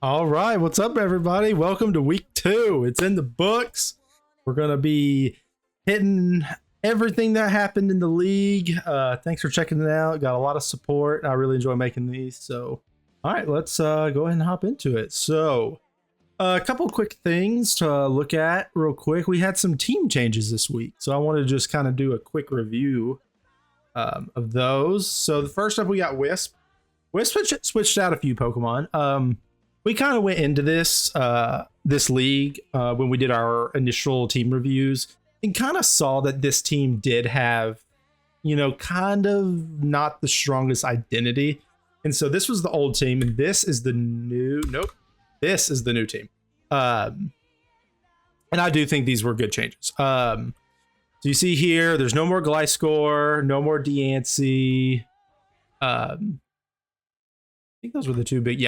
All right, what's up, everybody? Welcome to week 2. It's in the books. We're going to be hitting everything that happened in the league. Thanks for checking it out. Got a lot of support. I really enjoy making these. So, all right, let's go ahead and hop into it. So, a couple quick things to look at real quick. We had some team changes this week. So, I want to just kind of do a quick review of those. So, the first up, we got Wisp. Wisp switched out a few Pokemon. We kind of went into this league when we did our initial team reviews and kind of saw that this team did have, kind of not the strongest identity. And so this was the old team, and this is the new. Nope, this is the new team. And I do think these were good changes. So you see here, there's no more Gliscor, no more Deancey. I think those were the two big,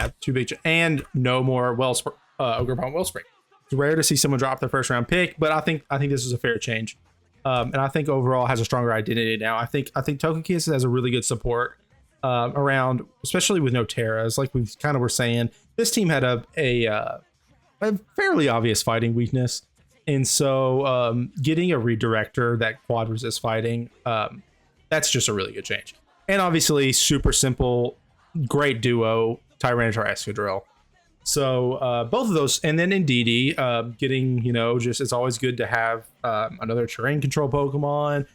and no more Ogerpon Wellspring. It's rare to see someone drop their first round pick, but I think this is a fair change. And I think overall has a stronger identity now. I think Togekiss has a really good support around, especially with no Terras. Like we kind of were saying, this team had a fairly obvious fighting weakness, and so getting a redirector that quad resist fighting, that's just a really good change. And obviously, super simple. Great duo, Tyranitar Escadrille. So both of those, and then in DD, getting, just it's always good to have another terrain control Pokemon,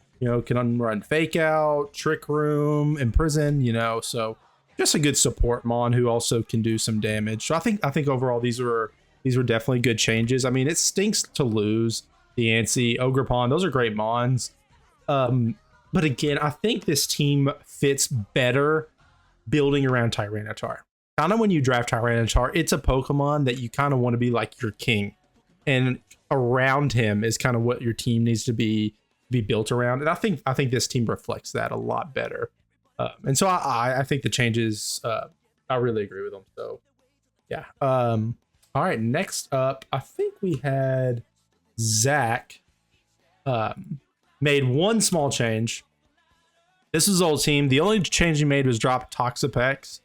can run Fake Out, Trick Room, Imprison, so just a good support Mon who also can do some damage. So I think overall these were definitely good changes. I mean, it stinks to lose the Deancey, Ogerpon, those are great Mons. But again, I think this team fits better building around Tyranitar. Kind of when you draft Tyranitar, it's a Pokemon that you kind of want to be like your king, and around him is kind of what your team needs to be built around. And I think this team reflects that a lot better. And so I think the changes, I really agree with them. So yeah. All right, next up, I think we had Zach made one small change. This is old team. The only change he made was drop Toxapex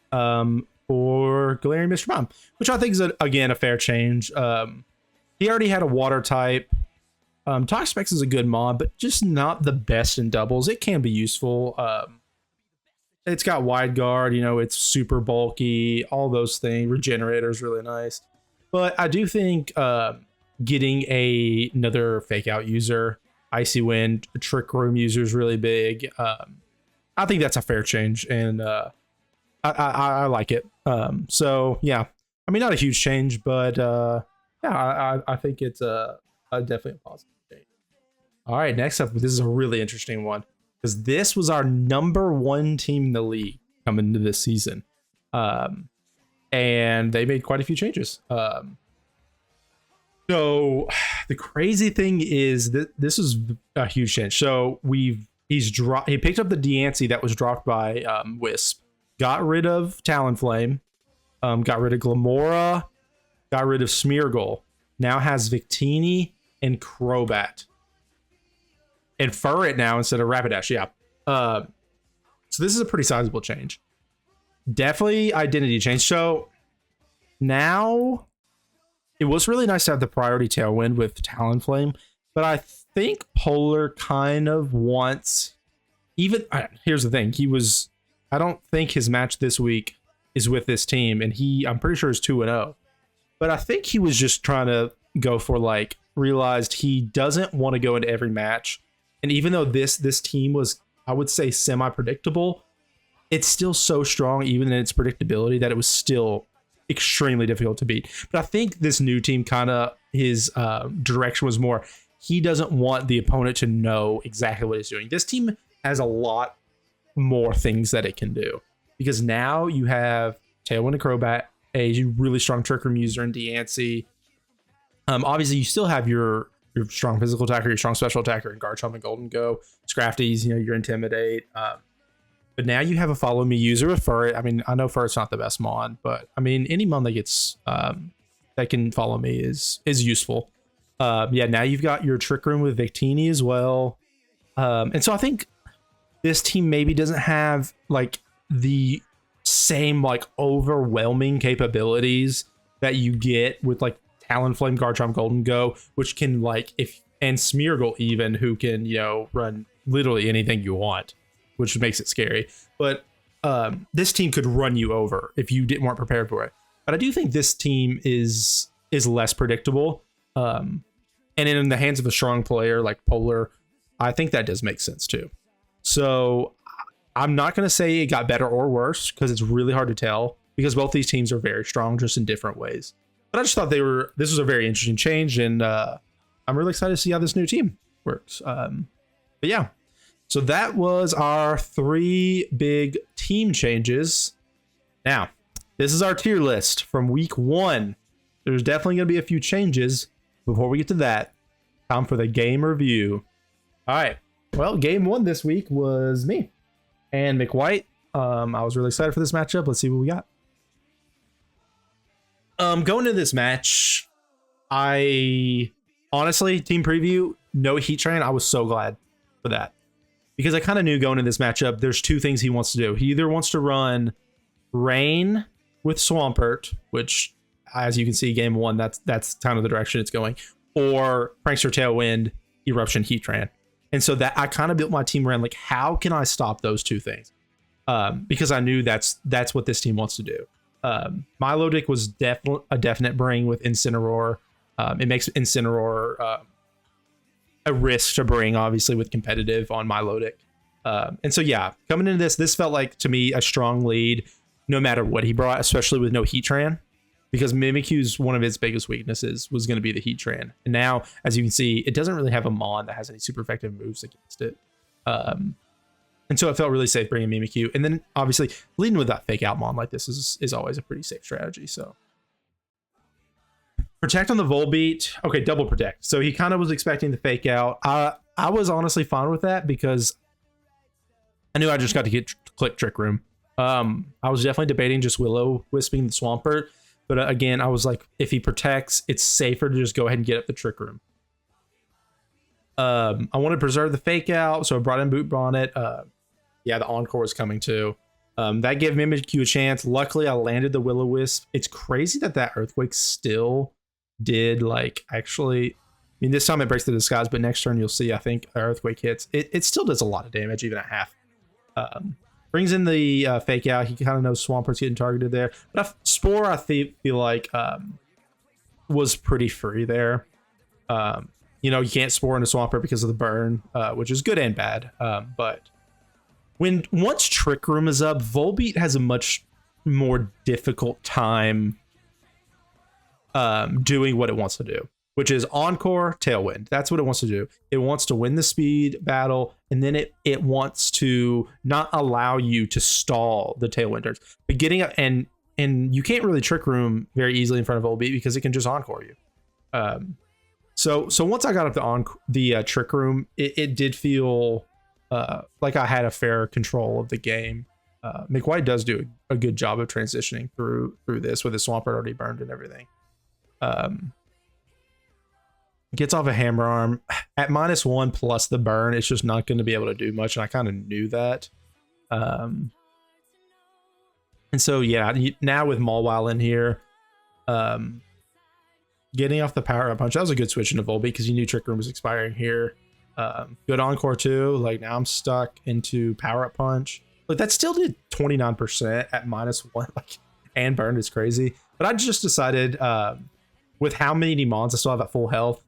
for Galarian Mr. Bomb, which I think is, again, a fair change. He already had a water type. Toxapex is a good mod, but just not the best in doubles. It can be useful. It's got wide guard, it's super bulky, all those things. Regenerator is really nice. But I do think getting another fake out user, Icy Wind, Trick Room user is really big. I think that's a fair change, and I like it. So yeah, I mean, not a huge change, but yeah, I think it's definitely a positive change. All right, next up, this is a really interesting one because this was our #1 team in the league coming into this season, and they made quite a few changes. So the crazy thing is that this is a huge change. So he picked up the Deancey that was dropped by Wisp, got rid of Talonflame, got rid of Glamora, got rid of Smeargle, now has Victini and Crobat. And Furret now instead of Rapidash, yeah. So this is a pretty sizable change. Definitely identity change. So now it was really nice to have the priority Tailwind with Talonflame, but I think Polar kind of wants, here's the thing, I don't think his match this week is with this team, and I'm pretty sure is 2-0, but I think he was just trying to go for, realized he doesn't want to go into every match, and even though this team was, I would say, semi-predictable, it's still so strong, even in its predictability, that it was still extremely difficult to beat. But I think this new team his direction was more, he doesn't want the opponent to know exactly what he's doing. This team has a lot more things that it can do, because now you have Tailwind and Crobat, a really strong Trick Room user in Deancey. Obviously you still have your strong physical attacker, your strong special attacker in Garchomp and Golden Go, Scrafties, your Intimidate. But now you have a Follow Me user with Furret. I mean, I know Furret's not the best Mon, but I mean, any Mon that gets that can Follow Me is useful. Yeah, now you've got your Trick Room with Victini as well. And so I think this team maybe doesn't have the same like overwhelming capabilities that you get with like Talonflame, Garchomp, Golden Go, which can like and Smeargle even, who can, you know, run literally anything you want, which makes it scary. But this team could run you over if you weren't prepared for it. But I do think this team is less predictable. And in the hands of a strong player like Polar, I think that does make sense too. So I'm not going to say it got better or worse because it's really hard to tell because both these teams are very strong, just in different ways. But I just thought this was a very interesting change, and I'm really excited to see how this new team works. But yeah, so that was our 3 big team changes. Now, this is our tier list from week 1. There's definitely going to be a few changes. Before we get to that, time for the game review. All right. Well, game 1 this week was me and McWhite. I was really excited for this matchup. Let's see what we got. Going into this match, I honestly, team preview, no Heatran. I was so glad for that because I kind of knew going into this matchup, there's 2 things he wants to do. He either wants to run Rain with Swampert, which, as you can see, game 1, that's kind of the direction it's going, or Prankster Tailwind, Eruption Heatran. And so that I kind of built my team around like, how can I stop those 2 things? Because I knew that's what this team wants to do. Milotic was a definite bring with Incineroar. It makes Incineroar a risk to bring, obviously, with competitive on Milotic. And so, yeah, coming into this felt like, to me, a strong lead, no matter what he brought, especially with no Heatran, because Mimikyu's one of its biggest weaknesses was going to be the Heatran. And now, as you can see, it doesn't really have a Mon that has any super effective moves against it. And so it felt really safe bringing Mimikyu. And then, obviously, leading with that fake out Mon like this is always a pretty safe strategy. So, protect on the Volbeat. Okay, double protect. So he kind of was expecting the fake out. I was honestly fine with that because I knew I just got to click Trick Room. I was definitely debating just Willow-Wisping the Swampert. But again, I was like, if he protects, it's safer to just go ahead and get up the Trick Room. I wanted to preserve the fake out, so I brought in Boot Bonnet. Yeah, the Encore is coming too. That gave Mimikyu a chance. Luckily, I landed the Will-O-Wisp. It's crazy that Earthquake still did, like, actually... I mean, this time it breaks the disguise, but next turn you'll see, I think, Earthquake hits. It still does a lot of damage, even at half. Brings in the fake out. He kind of knows Swampert's getting targeted there. But Spore, I feel like, was pretty free there. You know, you can't Spore into Swampert because of the burn, which is good and bad. But once Trick Room is up, Volbeat has a much more difficult time doing what it wants to do, which is Encore, Tailwind. That's what it wants to do. It wants to win the speed battle, and then it wants to not allow you to stall the Tailwind turns. But getting up and you can't really Trick Room very easily in front of Volbeat because it can just Encore you. So once I got up the Trick Room, it did feel like I had a fair control of the game. McWhite does do a good job of transitioning through this with his Swampert already burned and everything. Gets off a Hammer Arm at -1 plus the burn. It's just not going to be able to do much, and I kind of knew that. And so yeah, now with Mawile in here, getting off the Power Up Punch, that was a good switch into Volbeat because you knew Trick Room was expiring here. Good Encore too. Like, now I'm stuck into Power Up Punch. Like, that still did 29% at -1, like, and burned is crazy. But I just decided, with how many Mons I still have at full health,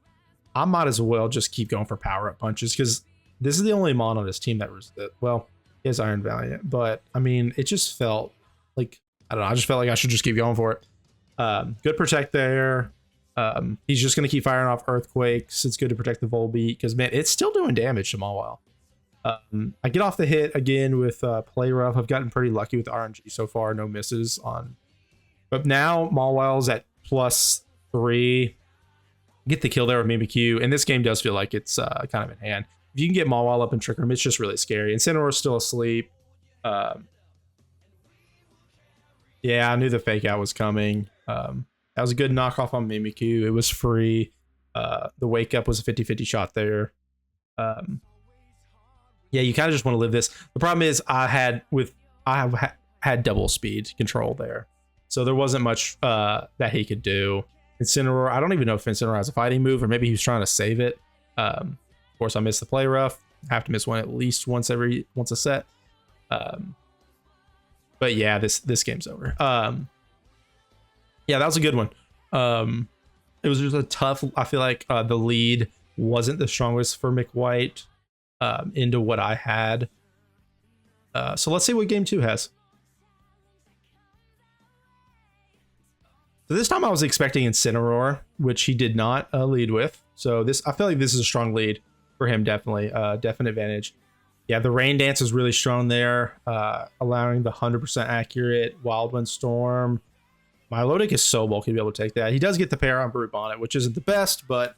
I might as well just keep going for Power Up Punches because this is the only Mon on this team that was, well, he has Iron Valiant, but I mean, it just felt like, I don't know, I just felt like I should just keep going for it. Good protect there. He's just going to keep firing off Earthquakes. It's good to protect the Volbeat because, man, it's still doing damage to Mawile. I get off the hit again with Play Rough. I've gotten pretty lucky with RNG so far. No misses on. But now Mawile's at +3. Get the kill there with Mimikyu. And this game does feel like it's kind of in hand. If you can get Mawile up and Trick Room, it's just really scary. And Incineroar's still asleep. Yeah, I knew the fake out was coming. That was a good knockoff on Mimikyu. It was free. The wake up was a 50-50 shot there. Yeah, you kind of just want to live this. The problem is I have had double speed control there. So there wasn't much that he could do. Incineroar, I don't even know if Incineroar has a fighting move, or maybe he was trying to save it. Of course, I missed the play rough. Have to miss one at least once a set. But yeah, this game's over. Yeah, that was a good one. It was just a tough. I feel like the lead wasn't the strongest for McWhite into what I had. So let's see what game 2 has. So this time I was expecting Incineroar, which he did not lead with. So I feel like this is a strong lead for him, definitely. Definite advantage. Yeah, the Rain Dance is really strong there, allowing the 100% accurate Wild Wind Storm. Milotic is so bulky to be able to take that. He does get the pair on Brute Bonnet, which isn't the best, but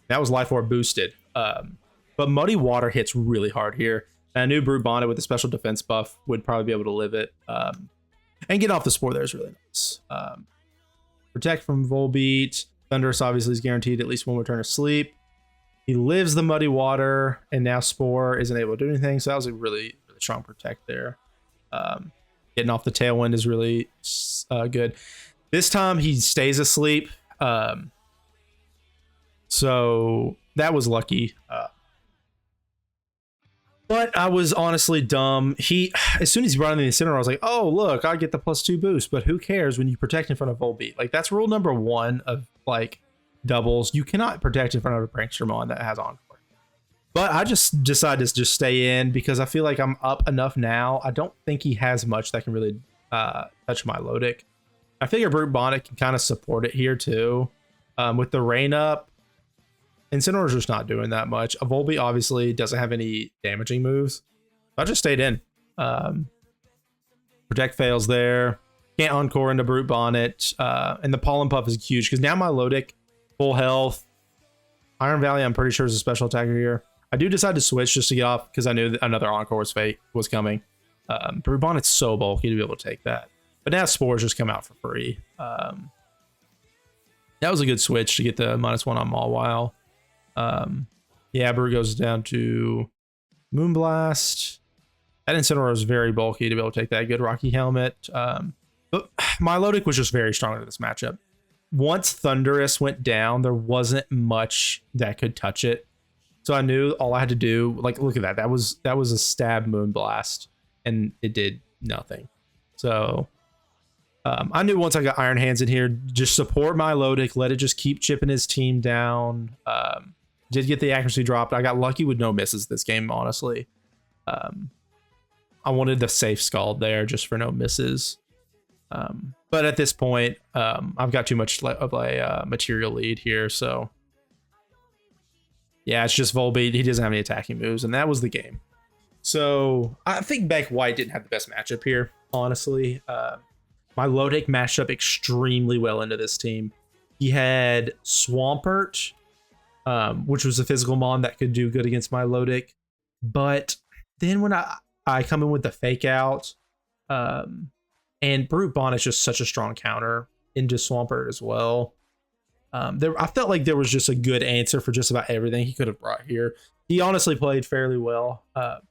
that was Life Orb boosted. But Muddy Water hits really hard here. And I knew Brute Bonnet with a special defense buff would probably be able to live it. And get off the spore there is really nice. Protect from Volbeat. Thunderous obviously is guaranteed at least one return of sleep. He lives the Muddy Water, and now Spore isn't able to do anything. So that was a really, really strong protect there. Getting off the Tailwind is really good. This time he stays asleep. So that was lucky. But I was honestly dumb. As soon as he brought in the Incineroar, I was like, oh, look, I get the +2 boost. But who cares when you protect in front of Volbeat? Like, that's rule number 1 of, like, doubles. You cannot protect in front of a Prankstermon that has Encore. But I just decided to just stay in because I feel like I'm up enough now. I don't think he has much that can really touch my Milotic. I figure Brute Bonnet can kind of support it here, too. With the Rain up, Incineroar's just not doing that much. A Volbeat obviously doesn't have any damaging moves. I just stayed in. Protect fails there. Can't Encore into Brute Bonnet. And the Pollen Puff is huge because now my Milotic, full health. Iron Valley, I'm pretty sure, is a special attacker here. I do decide to switch just to get off because I knew that another Encore was coming. Brute Bonnet's so bulky to be able to take that. But now Spores just come out for free. That was a good switch to get the -1 on Mawile. Yeah, Brute goes down to Moonblast. That Incineroar is very bulky to be able to take that. Good Rocky Helmet. But Milotic was just very strong in this matchup. Once Thunderous went down, there wasn't much that could touch it. So I knew all I had to do, like, look at that. That was a stab Moonblast, and it did nothing. So I knew once I got Iron Hands in here, just support Milotic, let it just keep chipping his team down. Did get the accuracy dropped. I got lucky with no misses this game, honestly. I wanted the safe Scald there just for no misses. But at this point, I've got too much of a material lead here, so yeah, it's just Volbeat. He doesn't have any attacking moves, and that was the game. So I think McWhite didn't have the best matchup here, honestly. Milotic matched up extremely well into this team. He had Swampert, which was a physical mon that could do good against Milotic. But then when I come in with the fake out, and Brute Bonnet's just such a strong counter into Swampert as well. I felt like there was just a good answer for just about everything he could have brought here. He honestly played fairly well. But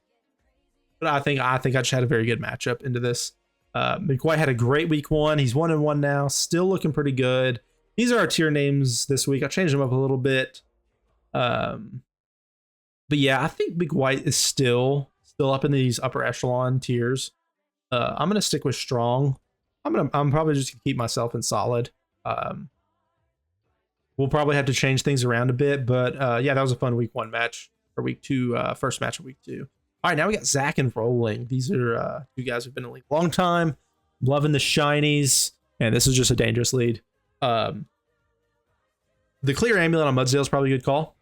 I think I just had a very good matchup into this. McWhite had a great week 1. He's 1-1 now, still looking pretty good. These are our tier names this week. I changed them up a little bit. But yeah, I think McWhite is still up in these upper echelon tiers. I'm gonna stick with strong. I'm probably just gonna keep myself in solid. We'll probably have to change things around a bit, but yeah, that was a fun week 1 match, or week 2, first match of week 2. All right, now we got Zach and Rolling. These are 2 guys who've been in the league a long time. Loving the shinies, and this is just a dangerous lead. The clear amulet on Mudsdale is probably a good call.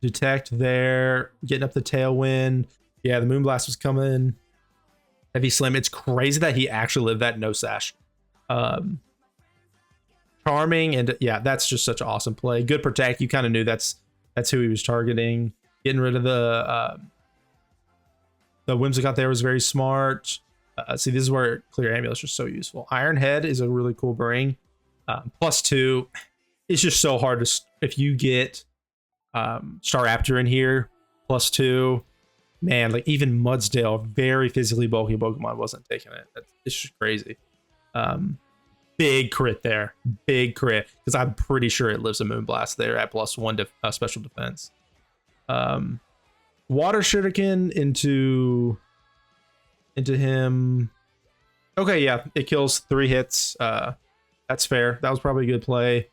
Detect there, getting up the Tailwind. Yeah, the Moonblast was coming. Heavy Slim. It's crazy that he actually lived that no sash. Charming, and yeah, that's just such an awesome play. Good protect. You kind of knew that's who he was targeting. Getting rid of the Whimsicott there was very smart. See, this is where clear amulets are so useful. Iron Head is a really cool bring. +2. It's just so hard to, if you get Staraptor in here, +2. man, like even Mudsdale, very physically bulky Pokemon, wasn't taking it. It's just crazy. Big crit there, big crit, because I'm pretty sure it lives a Moonblast there at +1 special defense. Water Shuriken into him. Okay, yeah, it kills 3 hits. That's fair. That was probably a good play.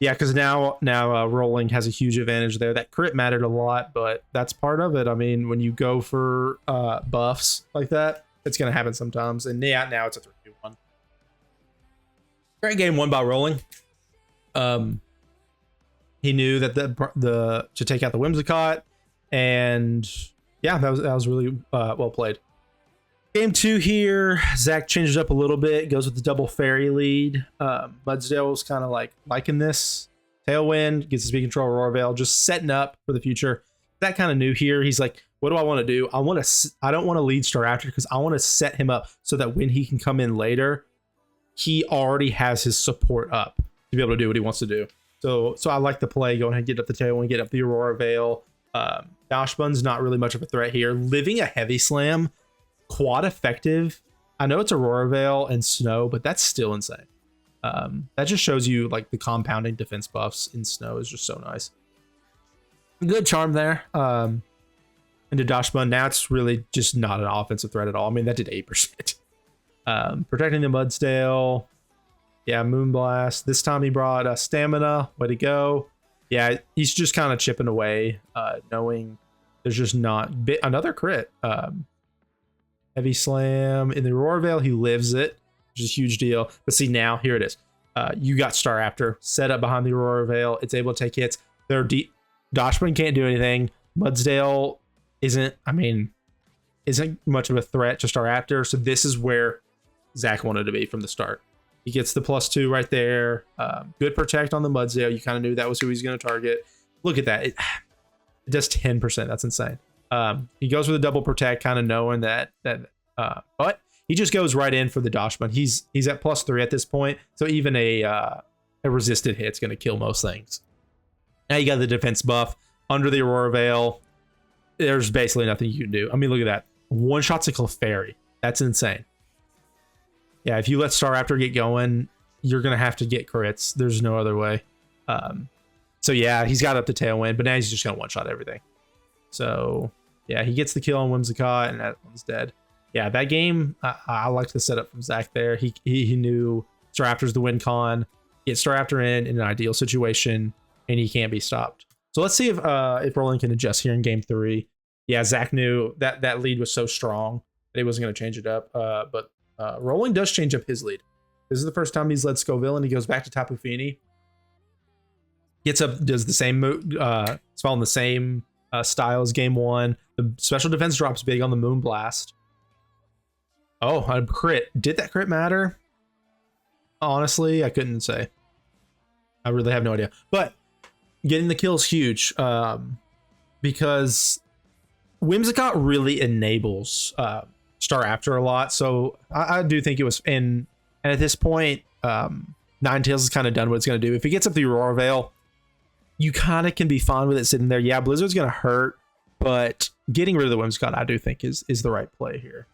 Yeah, because now Rolling has a huge advantage there. That crit mattered a lot, but that's part of it. I mean, when you go for buffs like that, it's going to happen sometimes. And yeah, now it's a 3-2-1. Great game won by Rolling. He knew that the to take out the Whimsicott, and yeah, that was really well played. Game 2 here, Zach changes up a little bit, goes with the double fairy lead. Mudsdale was kind of like liking this. Tailwind, gets the speed control, Aurora Veil, just setting up for the future. That kind of new here. He's like, what do I want to do? I don't want to lead Staraptor because I want to set him up so that when he can come in later, he already has his support up to be able to do what he wants to do. So I like the play, go ahead and get up the Tailwind, get up the Aurora Veil. Dashbun's not really much of a threat here. Living a Heavy Slam, quad effective. I know it's Aurora Veil and Snow, but that's still insane. That just shows you like the compounding defense buffs in Snow is just so nice. Good charm there. Into Dashbun. Now it's really just not an offensive threat at all. I mean, that did 8%. Protecting the Mudsdale. Yeah, Moonblast. This time he brought Stamina. Way to go. Yeah, he's just kind of chipping away, knowing there's just not another crit. Heavy Slam in the Aurora Veil. He lives it, which is a huge deal. But see, now here it is. You got Staraptor set up behind the Aurora Veil. It's able to take hits. They're deep. Dashbun can't do anything. Mudsdale isn't much of a threat to Staraptor. So this is where Zach wanted to be from the start. He gets the +2 right there. Good protect on the Mudsdale. You kind of knew that was who he's going to target. Look at that. It does 10%. That's insane. He goes with a double protect, kind of knowing that but he just goes right in for the Dashbun. He's at +3 at this point. So even a resisted hit's going to kill most things. Now you got the defense buff under the Aurora Veil. There's basically nothing you can do. I mean, look at that. One shot's a Clefairy. That's insane. Yeah, if you let Staraptor get going, you're going to have to get crits. There's no other way. So yeah, he's got up to Tailwind, but now he's just going to one-shot everything. So yeah, he gets the kill on Whimsicott, and that one's dead. Yeah, that game, I liked the setup from Zach there. He knew Staraptor's the win con. Get Staraptor in an ideal situation, and he can't be stopped. So let's see if Rolling can adjust here in game 3. Yeah, Zach knew that lead was so strong that he wasn't going to change it up. But Rolling does change up his lead. This is the first time he's led Scoville, and he goes back to Tapu Fini. Gets up, does the same move. It's following the same style as game 1. The special defense drops big on the Moonblast. Oh, a crit. Did that crit matter? Honestly, I couldn't say. I really have no idea. But getting the kill is huge because Whimsicott really enables Staraptor a lot. So I do think it was and at this point, Ninetales is kind of done what it's going to do. If it gets up the Aurora Veil, you kind of can be fine with it sitting there. Yeah, Blizzard's going to hurt, but getting rid of the Whimsicott, I do think is the right play here.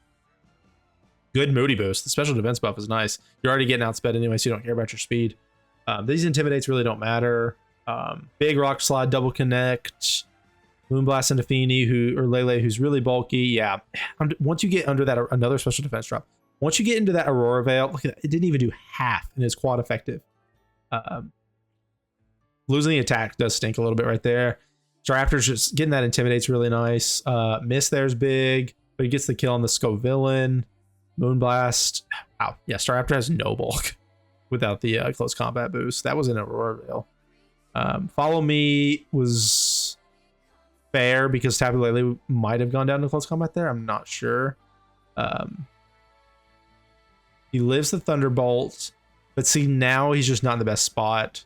Good Moody boost. The special defense buff is nice. You're already getting outsped anyway, so you don't care about your speed. These intimidates really don't matter. Big Rock Slide, double connect. Moonblast into Fini, Lele, who's really bulky. Yeah, once you get under that, another special defense drop. Once you get into that Aurora Veil, look at that. It didn't even do half and it's quad effective. Losing the attack does stink a little bit right there. Staraptor's just getting that intimidates really nice. Miss there's big, but he gets the kill on the Scovillain. Moonblast. Wow. Yeah, Staraptor has no bulk without the close combat boost. That was an Aurora Veil. Follow Me was fair because Tapu Lele might have gone down to close combat there. I'm not sure. He lives the Thunderbolt, but see, now he's just not in the best spot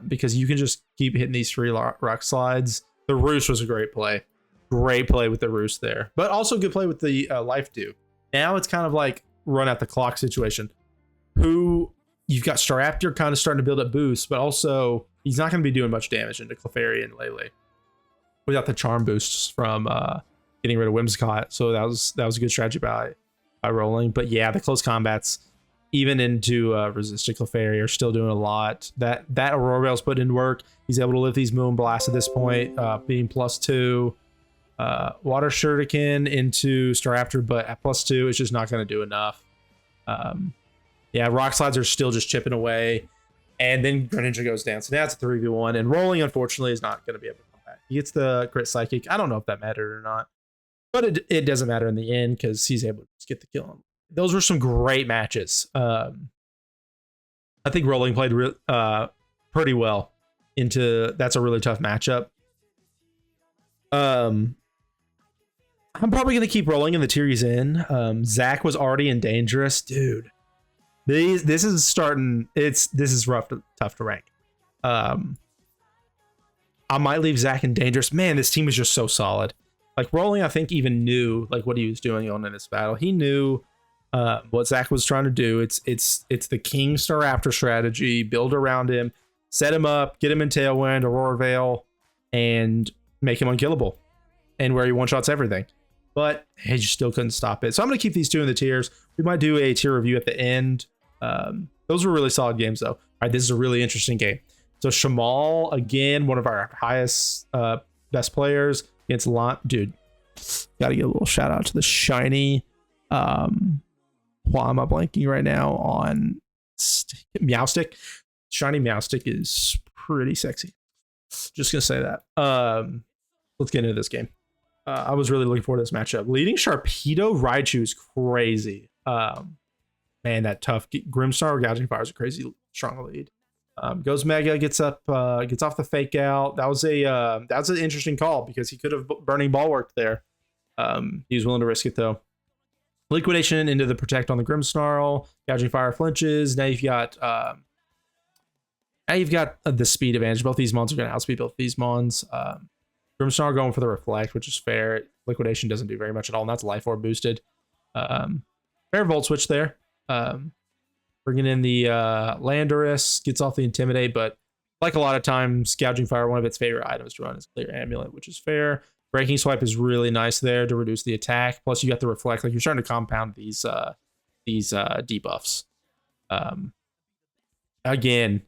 because you can just keep hitting these free rock slides. The Roost was a great play. Great play with the Roost there, but also good play with the Life Dew. Now it's kind of like run out the clock situation. You've got Staraptor kind of starting to build up boosts, but also he's not going to be doing much damage into Clefairy and Lele without the charm boosts from getting rid of Whimsicott. So that was a good strategy by rolling. But yeah, the close combats, even into Resisted Clefairy, are still doing a lot. That Aurora Veil's put in work. He's able to lift these Moon Blasts at this point, being +2. Water Shuriken into Staraptor, but at +2, it's just not going to do enough. Yeah, Rock Slides are still just chipping away. And then Greninja goes down. So now it's a 3v1. And rolling, unfortunately, is not going to be able to come back. He gets the Crit Psychic. I don't know if that mattered or not. But it doesn't matter in the end because he's able to just get the kill. Those were some great matches. I think rolling played pretty well into... That's a really tough matchup. I'm probably going to keep rolling in the tier he's in. Zach was already in Dangerous. Dude. This is starting. This is tough to rank. I might leave Zach in Dangerous. Man, this team is just so solid. Like rolling, I think even knew like what he was doing on in this battle. He knew what Zach was trying to do. It's the King Staraptor strategy. Build around him, set him up, get him in Tailwind, Aurora Veil, and make him unkillable. And where he one shots everything. But he just still couldn't stop it. So I'm going to keep these two in the tiers. We might do a tier review at the end. Those were really solid games, though. All right, this is a really interesting game. So Shamal, again, one of our highest, best players against Dude, got to give a little shout out to the shiny. Why am I blanking right now on Meowstic? Shiny Meowstic is pretty sexy. Just going to say that. Let's get into this game. I was really looking forward to this matchup. Leading Sharpedo Raichu is crazy. Man, that tough Grimmsnar Gouging Fire is a crazy strong lead. Goes Mega, gets off the fake out. That was an interesting call because he could have Burning Ball worked there. He was willing to risk it though. Liquidation into the Protect on the Grimmsnarl. Gouging Fire flinches. Now you've got the speed advantage. Both these mons are going to outspeed both these mons. Grimmsnarl going for the Reflect, which is fair. Liquidation doesn't do very much at all, and that's Life Orb boosted. Fair Volt Switch there. Bringing in the Landorus, gets off the Intimidate, but like a lot of times, Gouging Fire, one of its favorite items to run is Clear Amulet, which is fair. Breaking Swipe is really nice there to reduce the attack. Plus, you got the Reflect. Like you're starting to compound these debuffs. Again,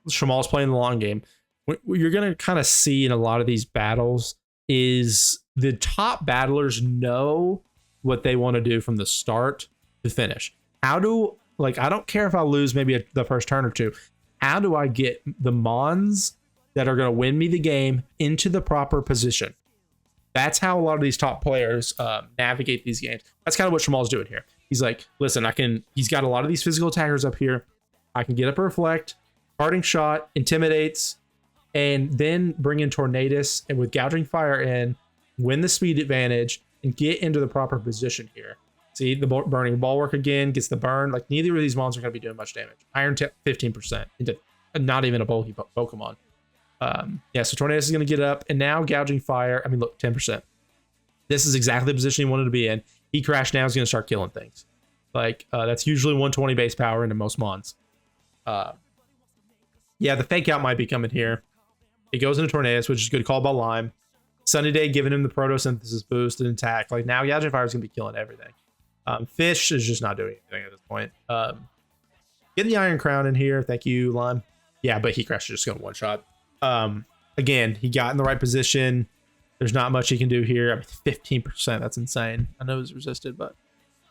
Shamal's playing the long game. What you're going to kind of see in a lot of these battles is the top battlers know what they want to do from the start to finish. I don't care if I lose maybe the first turn or two. How do I get the mons that are going to win me the game into the proper position? That's how a lot of these top players navigate these games. That's kind of what Shamal's doing here. He's like, listen, he's got a lot of these physical attackers up here. I can get up a Reflect, Parting Shot, Intimidates, and then bring in Tornadus, and with Gouging Fire in, win the speed advantage, and get into the proper position here. See, the Burning Bulwark again, gets the burn. Like, neither of these mons are going to be doing much damage. Iron Tip, 15%, into not even a bulky Pokemon. Yeah, so Tornadus is going to get up, and now Gouging Fire, look, 10%. This is exactly the position he wanted to be in. He crashed now, he's going to start killing things. Like, that's usually 120 base power into most mons. Yeah, the Fake Out might be coming here. It goes into Tornadus, which is a good call by Lime. Sunny Day giving him the Photosynthesis boost and attack. Like, now Gouging Fire is going to be killing everything. Fish is just not doing anything at this point. Get the Iron Crown in here. Thank you, Lime. Yeah, but he crashed just going one shot. Again, he got in the right position. There's not much he can do here. 15%. That's insane. I know it was resisted, but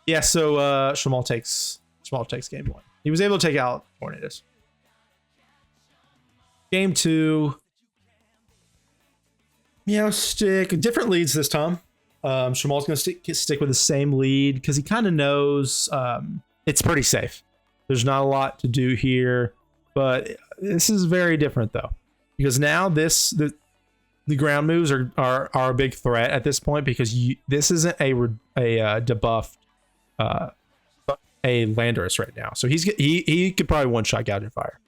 yeah. So Shamal takes game one. He was able to take out Tornadus. Game two. Meowstic. Different leads this time. Shamal's going to stick with the same lead because he kind of knows it's pretty safe. There's not a lot to do here, but this is very different though, because now the ground moves are a big threat at this point because this isn't a debuffed a Landorus right now, so he could probably one shot Gouging Fire.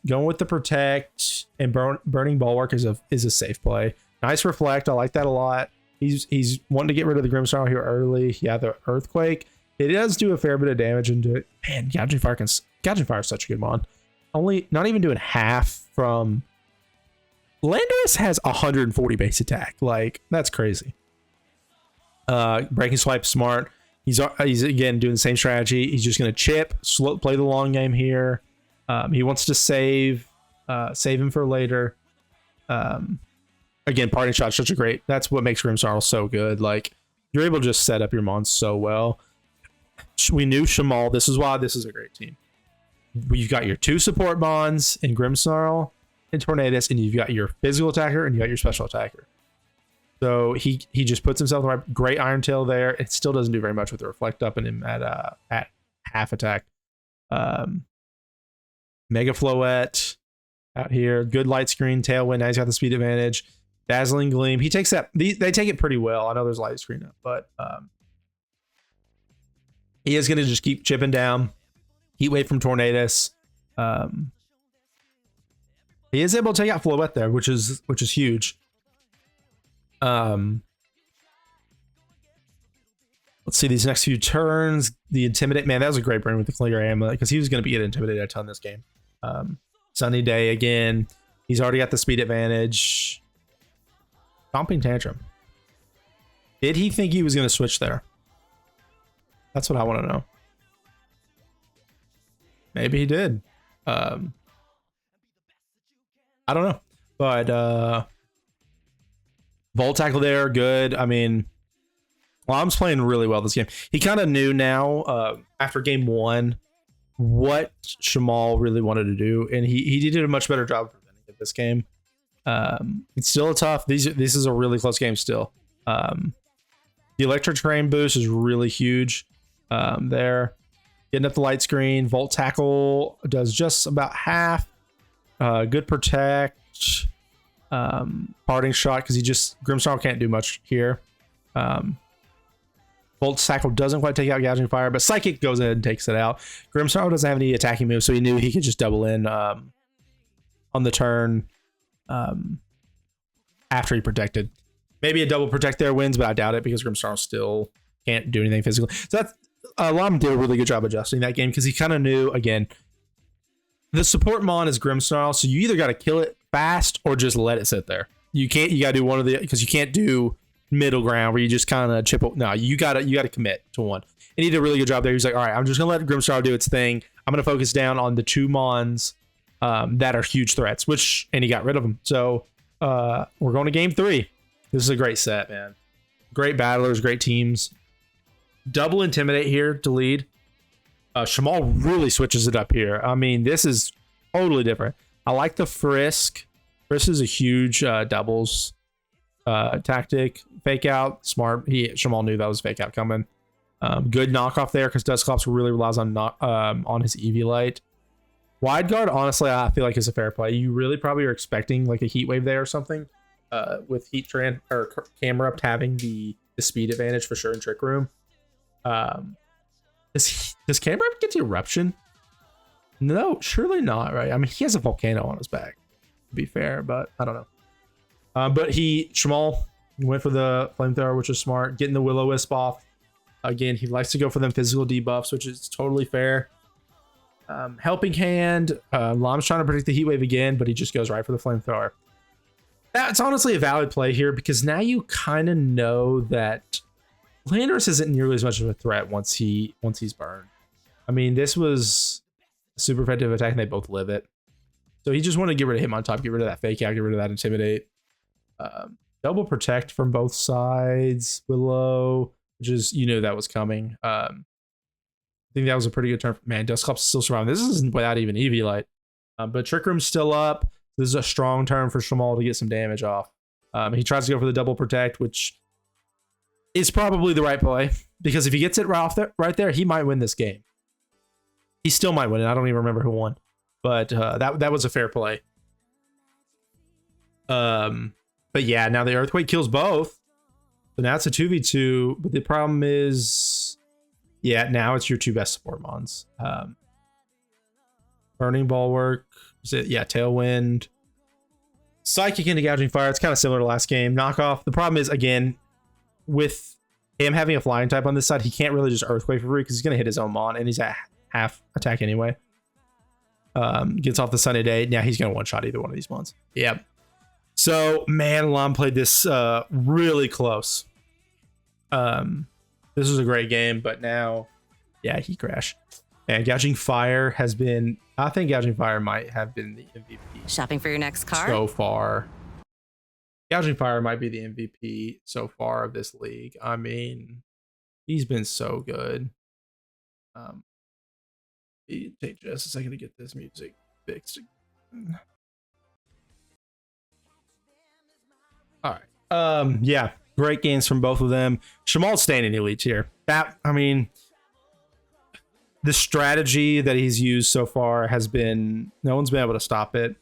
Going with the Protect and Burning Bulwark is a safe play. Nice Reflect. I like that a lot. He's wanting to get rid of the Grimmsnarl here early. Yeah, the Earthquake. It does do a fair bit of damage into it. Man, Gouging Fire is such a good mon. Not even doing half from Landorus has 140 base attack. Like, that's crazy. Breaking Swipe, smart. He's again doing the same strategy. He's just going to chip, play the long game here. He wants to save him for later. Again, parting shot, such a great. That's what makes Grimmsnarl so good. Like, you're able to just set up your mons so well. We knew Shamal. This is why this is a great team. You've got your 2 support mons in Grimmsnarl and Tornadus, and you've got your physical attacker and you got your special attacker. So he just puts himself in the right. Great Iron Tail there. It still doesn't do very much with the Reflect Up and him at half attack. Mega Floette out here. Good Light Screen, Tailwind. Now he's got the speed advantage. Dazzling Gleam. He takes that. They take it pretty well. I know there's Light Screen up, but he is going to just keep chipping down. Heat Wave from Tornadus. He is able to take out Floette there, which is huge. Let's see these next few turns. The Intimidate, man, that was a great burn with the Klinger Amulet because he was going to get intimidated a ton this game. Sunny Day again. He's already got the speed advantage. Stomping Tantrum. Did he think he was going to switch there? That's what I want to know. Maybe he did. I don't know, but Volt Tackle there, good. I mean, Lam's playing really well this game. He kind of knew now after game 1 what Shamal really wanted to do, and he did a much better job preventing it this game. It's still a tough. This is a really close game still. The Electric Train boost is really huge there. Getting up the light screen. Volt Tackle does just about half. Good Protect. Parting Shot because Grimmsnarl can't do much here. Volt Tackle doesn't quite take out Gouging Fire, but Psychic goes in and takes it out. Grimmsnarl doesn't have any attacking moves, so he knew he could just double in on the turn after he protected. Maybe a double protect there wins, but I doubt it because Grimmsnarl still can't do anything physically. So that's Lam did a really good job adjusting that game because he kind of knew, again, the support mon is Grimmsnarl, so you either got to kill it fast or just let it sit there. You got to do one of the, because you can't do middle ground where you just kind of chip. No, you got to commit to one. And he did a really good job there. He's like, all right, I'm just gonna let Grimmsnarl do its thing. I'm gonna focus down on the 2 mons that are huge threats, and he got rid of them. So we're going to game 3. This is a great set, man. Great battlers, great teams. Double Intimidate here to lead. Shamal really switches it up here. I mean, this is totally different. I like the Frisk. Frisk is a huge doubles tactic. Fake out, smart. Shamal knew that was fake out coming. Good knockoff there because Dusclops really relies on his Eevee Light. Wide guard, honestly, I feel like is a fair play. You really probably are expecting like a Heat Wave there or something. With Heat or Camerupt having the speed advantage for sure in Trick Room. Does Camerupt get the Eruption? No, surely not, right? I mean, he has a volcano on his back, to be fair, but I don't know. But Shamal went for the Flamethrower, which is smart. Getting the Will-O-Wisp off. Again, he likes to go for them physical debuffs, which is totally fair. Helping Hand. Lam's trying to predict the Heat Wave again, but he just goes right for the Flamethrower. That's honestly a valid play here because now you kind of know that Landorus isn't nearly as much of a threat once he's burned. I mean, this was a super effective attack and they both live it. So he just wanted to get rid of him on top, get rid of that fake out, get rid of that Intimidate. Double Protect from both sides. Willow, which is, that was coming. I think that was a pretty good turn. Man, Dusclops is still surviving. This isn't without even Eevee Light. But Trick Room's still up. This is a strong turn for Shamal to get some damage off. He tries to go for the double protect, which is probably the right play because if he gets it right there, he might win this game. He still might win it. I don't even remember who won, but that was a fair play. But yeah, now the Earthquake kills both. So now it's a 2v2, but the problem is, yeah, now it's your 2 best support mons. Burning Bulwark. Is it? Yeah, Tailwind. Psychic into Gouging Fire. It's kind of similar to last game. Knockoff. The problem is, again, with him having a flying type on this side, he can't really just Earthquake for free because he's going to hit his own mon, and he's at half attack anyway. Gets off the Sunny Day. Now he's going to one-shot either one of these mons. Yep. So, man, Lom played this really close. This was a great game, but now, yeah, he crashed. And Gouging Fire has been, I think Gouging Fire might have been the MVP. Shopping for your next car? So far. Gouging Fire might be the MVP so far of this league. I mean, he's been so good. Take just a second to get this music fixed. All right. Yeah, great games from both of them. Shamal's staying in elite tier. That, I mean, the strategy that he's used so far has been, no one's been able to stop it.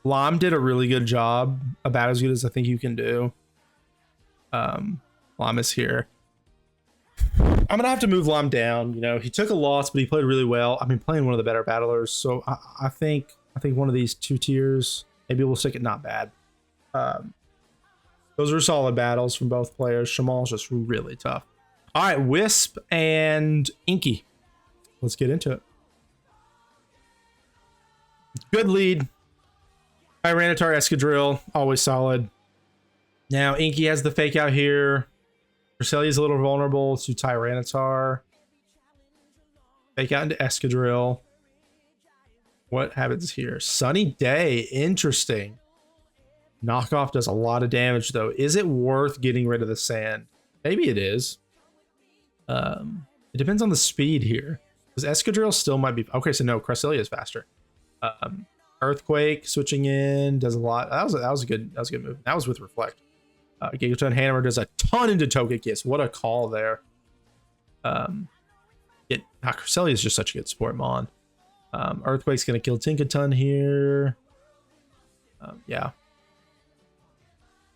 Lam did a really good job, about as good as I think you can do. Lam is here. I'm gonna have to move Lam down. You know, he took a loss, but he played really well. I mean, playing one of the better battlers. So I think one of these 2 tiers, maybe we'll stick it not bad. Those are solid battles from both players. Shamal's just really tough. All right, Wisp and Inky. Let's get into it. Good lead. Tyranitar Escadrille, always solid. Now, Inky has the fake out here. Cresselia is a little vulnerable to Tyranitar. Fake out into Escadrille. What happens here? Sunny Day, interesting. Knockoff does a lot of damage, though. Is it worth getting rid of the sand? Maybe it is. It depends on the speed here. Because Escadrille still might be... Okay, so no, Cresselia is faster. Earthquake switching in does a lot. That was a good move. That was with Reflect. Gigaton Hammer does a ton into Togekiss. What a call there. Cresselia is just such a good sport mon. Earthquake's gonna kill Tinkaton here. Yeah.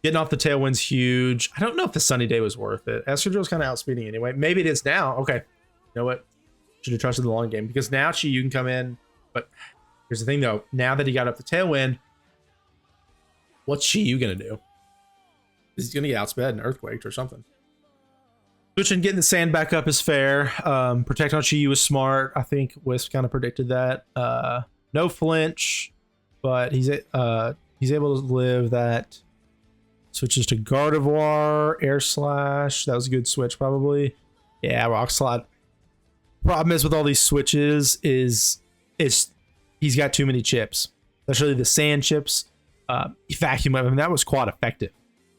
Getting off the Tailwind's huge. I don't know if the Sunny Day was worth it. Escadrille's kind of outspeeding anyway. Maybe it is now. Okay. You know what? Should have trusted the long game because now you can come in. But here's the thing though. Now that he got up the Tailwind, what's Chi-Yu gonna do? He's gonna get outsped and earthquaked or something. Switching, getting the sand back up is fair. Protect on Chi-Yu was smart. I think Wisp kind of predicted that. No flinch, but he's able to live that. Switches to Gardevoir, Air Slash. That was a good switch, probably. Yeah, Rock Slide. Problem is with all these switches is he's got too many chips, especially the sand chips. Vacuum. I mean, that was quite effective.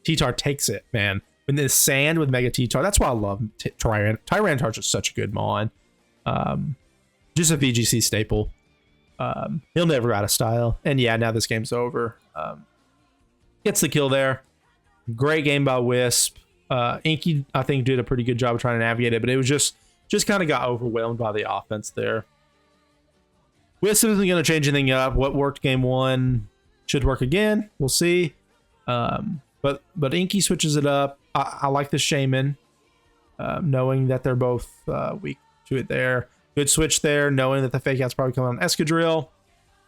T-Tar takes it, man. When the sand with Mega T-Tar, that's why I love Tyranitar. Just such a good mon. Just a VGC staple. He'll never out of style. And yeah, now this game's over. Gets the kill there. Great game by Wisp. Inky, I think, did a pretty good job of trying to navigate it, but it was just kind of got overwhelmed by the offense there. Wisp isn't going to change anything up. What worked game 1 should work again. We'll see. But Inky switches it up. I like the Shaman, knowing that they're both weak to it there. Good switch there, knowing that the fake out's probably coming on Escadrille.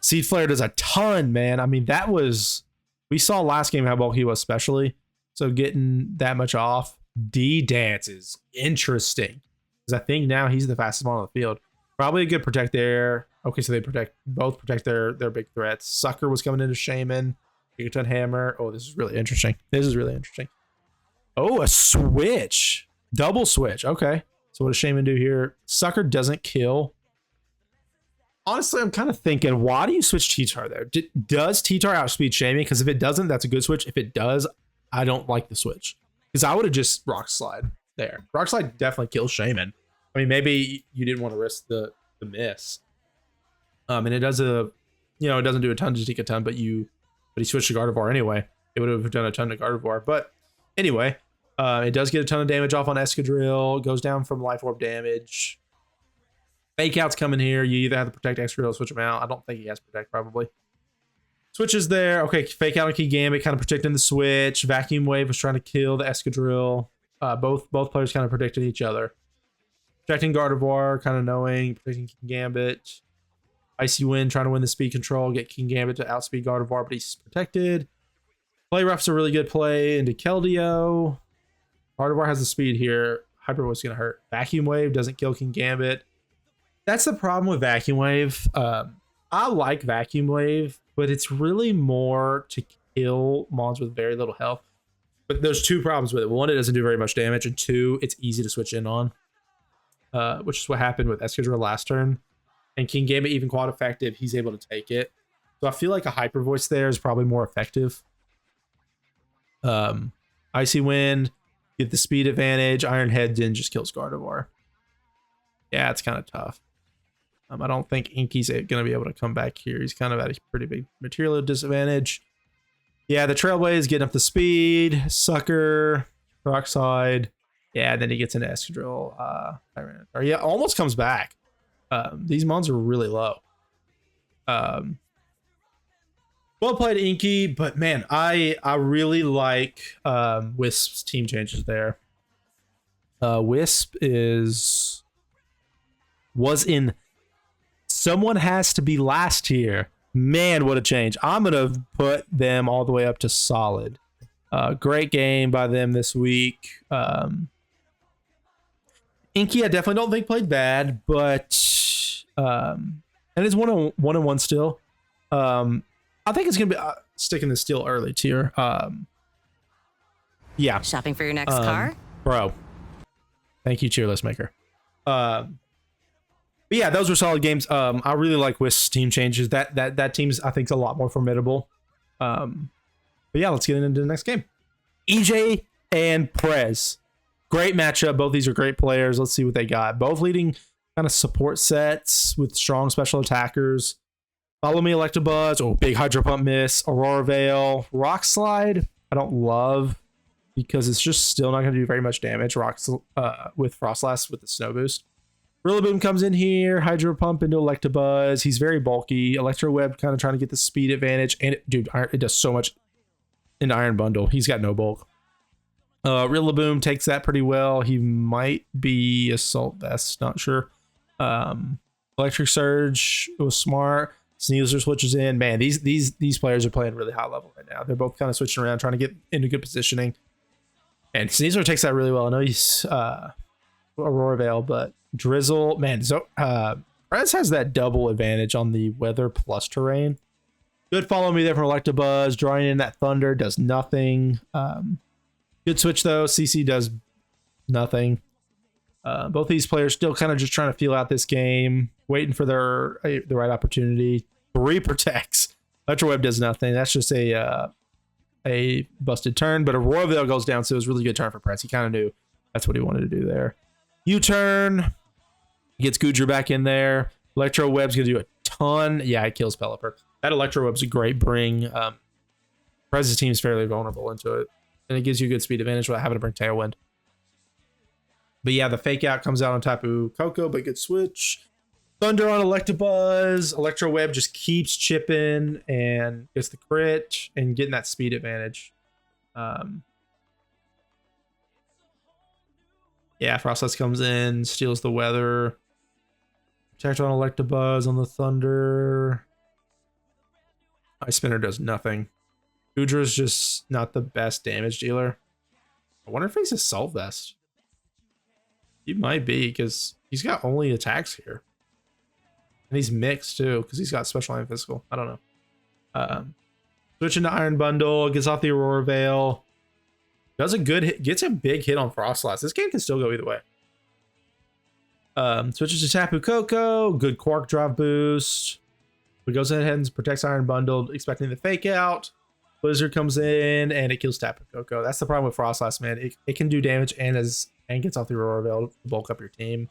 Seed Flare does a ton, man. I mean, that was... We saw last game how bulky he was, especially. So getting that much off. D-Dance is interesting. Because I think now he's the fastest one on the field. Probably a good protect there. Okay, so they both protect their big threats. Sucker was coming into Shaman. Gigaton Hammer. Oh, this is really interesting. Oh, a switch. Double switch. Okay. So what does Shaman do here? Sucker doesn't kill. Honestly, I'm kind of thinking, why do you switch T-Tar there? Does T-Tar outspeed Shaman? Because if it doesn't, that's a good switch. If it does, I don't like the switch. Because I would have just Rock Slide there. Rock Slide definitely kills Shaman. I mean, maybe you didn't want to risk the miss. And it does it doesn't do a ton to take a ton, but he switched to Gardevoir anyway. It would have done a ton to Gardevoir. But anyway, it does get a ton of damage off on Escadrille. Goes down from Life Orb damage. Fake out's coming here. You either have to protect Escadrille or switch him out. I don't think he has protect, probably. Switches there. Okay, fake out on Kigambit, kind of protecting the switch. Vacuum Wave was trying to kill the Escadrille. Both players kind of predicted each other. Protecting Gardevoir, kind of knowing. Protecting Kigambit. Icy Wind trying to win the speed control. Get Kingambit to outspeed Gardevoir, but he's protected. Play Rough's a really good play into Keldeo. Gardevoir has the speed here. Hyper Voice is going to hurt. Vacuum Wave doesn't kill Kingambit. That's the problem with Vacuum Wave. I like Vacuum Wave, but it's really more to kill mons with very little health. But there's two problems with it. One, it doesn't do very much damage, and two, it's easy to switch in on, which is what happened with Escadrille last turn. And King Gambit, even quad effective, he's able to take it. So I feel like a Hyper Voice there is probably more effective. Icy Wind, get the speed advantage. Iron Head then just kills Gardevoir. Yeah, it's kind of tough. I don't think Inky's going to be able to come back here. He's kind of at a pretty big material disadvantage. Yeah, the Trailblaze getting up the speed. Sucker, Rockslide. Yeah, and then he gets into Escadrille. Or yeah, almost comes back. These mons are really low. Well played, Inky, but man, I really like Wisp's team changes there. Wisp was in Someone Has to Be Last here. Man, what a change. I'm going to put them all the way up to solid. Great game by them this week. Inky, I definitely don't think played bad, but and it's 1-1 still. I think it's going to be sticking the steel early tier. Yeah. Shopping for your next car? Bro. Thank you, cheer list maker. But yeah, those were solid games. I really like Wisp's team changes. That team's, I think, a lot more formidable. But yeah, let's get into the next game. EJ and Prez. Great matchup. Both these are great players. Let's see what they got. Both leading kind of support sets with strong special attackers. Follow Me, Electabuzz. Oh, big Hydro Pump miss. Aurora Veil. Rock Slide, I don't love because it's just still not going to do very much damage. With Frostlass with the Snow Boost. Rillaboom comes in here. Hydro Pump into Electabuzz. He's very bulky. Electro Web kind of trying to get the speed advantage. And dude, it does so much in Iron Bundle. He's got no bulk. Rillaboom takes that pretty well. He might be Assault Vest, not sure. Electric Surge was smart. Sneasler switches in. Man, these players are playing really high level right now. They're both kind of switching around, trying to get into good positioning. And Sneasler takes that really well. I know he's Aurora Veil, but Drizzle, man, so Prez has that double advantage on the weather plus terrain. Good follow me there from Electabuzz. Drawing in that Thunder does nothing. Good switch though. CC does nothing. Both these players still kind of just trying to feel out this game, waiting for the right opportunity. 3 protects. Electro Web does nothing. That's just a busted turn, but Aurora Veil goes down, so it was a really good turn for Prez. He kind of knew that's what he wanted to do there. U-turn. Gets Goodra back in there. Electro Web's going to do a ton. Yeah, it kills Pelipper. That Electro Web's a great bring. Prez's team is fairly vulnerable into it, and it gives you a good speed advantage without having to bring Tailwind. But yeah, the fake out comes out on Tapu Koko, but good switch. Thunder on Electabuzz. Electro Web just keeps chipping and gets the crit and getting that speed advantage. Yeah, Frostlass comes in, steals the weather. Protect on Electabuzz on the Thunder. Ice Spinner does nothing. Goodra's just not the best damage dealer. I wonder if he's Assault Vest. He might be, because he's got only attacks here. And he's mixed too, because he's got special and physical. I don't know. Switching to Iron Bundle, gets off the Aurora Veil. Does a good hit, gets a big hit on Frostlass. This game can still go either way. Switches to Tapu Koko, good Quark Drive boost. But goes ahead and protects Iron Bundle, expecting the fake out. Blizzard comes in and it kills Tapu Koko. That's the problem with Frostlass, man. It can do damage and gets off the Aurora Veil to bulk up your team.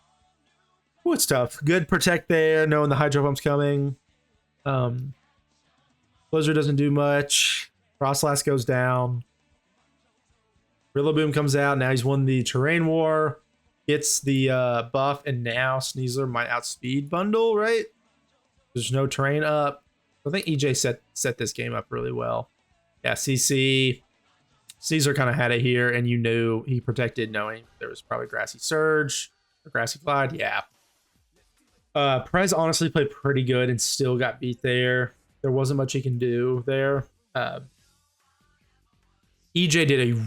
Ooh, it's tough. Good protect there, knowing the Hydro Pump's coming. Blizzard doesn't do much. Frostlass goes down. Rillaboom comes out. Now he's won the Terrain War. Gets the buff, and now Sneasler might outspeed Bundle, right? There's no terrain up. I think EJ set this game up really well. Yeah, CC. Sneasler kind of had it here, and you knew he protected knowing there was probably Grassy Surge or Grassy Glide. Yeah. Prez honestly played pretty good and still got beat there. There wasn't much he can do there. EJ did a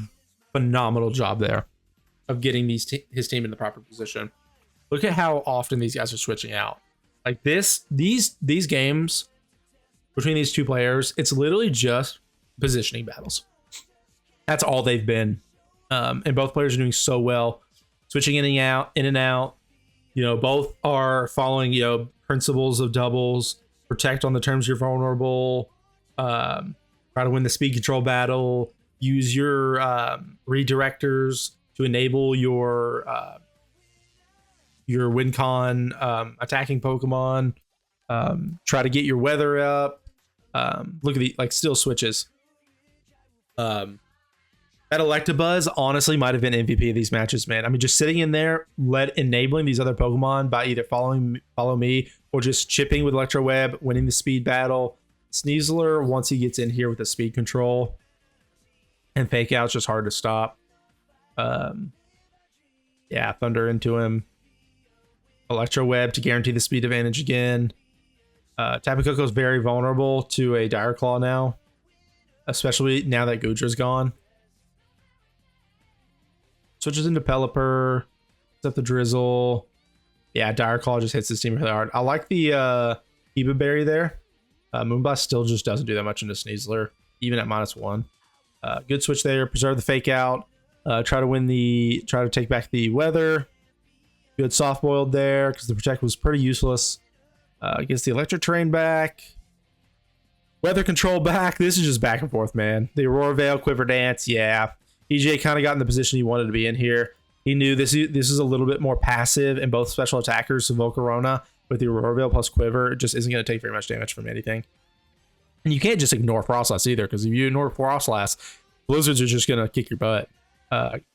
phenomenal job there of getting his team in the proper position. Look at how often these guys are switching out. Like these games between these two players, it's literally just positioning battles. That's all they've been. And both players are doing so well, switching in and out. You know, both are following, you know, principles of doubles, protect on the terms you're vulnerable, try to win the speed control battle, use your redirectors to enable your win con attacking Pokemon, try to get your weather up. Look at the like still switches. That Electabuzz honestly might have been MVP of these matches, man. I mean, just sitting in there, enabling these other Pokemon by either follow me or just chipping with Electro Web, winning the speed battle. Sneasler, once he gets in here with the speed control and fake out's just hard to stop. Yeah, Thunder into him. Electro Web to guarantee the speed advantage again. Tapu Koko's very vulnerable to a Dire Claw now, especially now that Gudra's gone. Switches into Pelipper, up the Drizzle. Yeah, Dire Claw just hits his team really hard. I like the Kiba Berry there. Moonblast still just doesn't do that much into Sneasler, even at -1. Good switch there. Preserve the fake out. Try to take back the weather. Good soft boiled there because the protect was pretty useless. Gets the electric terrain back. Weather control back. This is just back and forth, man. The Aurora Veil, Quiver Dance, yeah. EJ kind of got in the position he wanted to be in here. He knew this is a little bit more passive in both special attackers. So Volcarona with the Aurora Veil plus Quiver, it just isn't going to take very much damage from anything. And you can't just ignore Frostlass either, because if you ignore Frostlass, Blizzards are just going to kick your butt.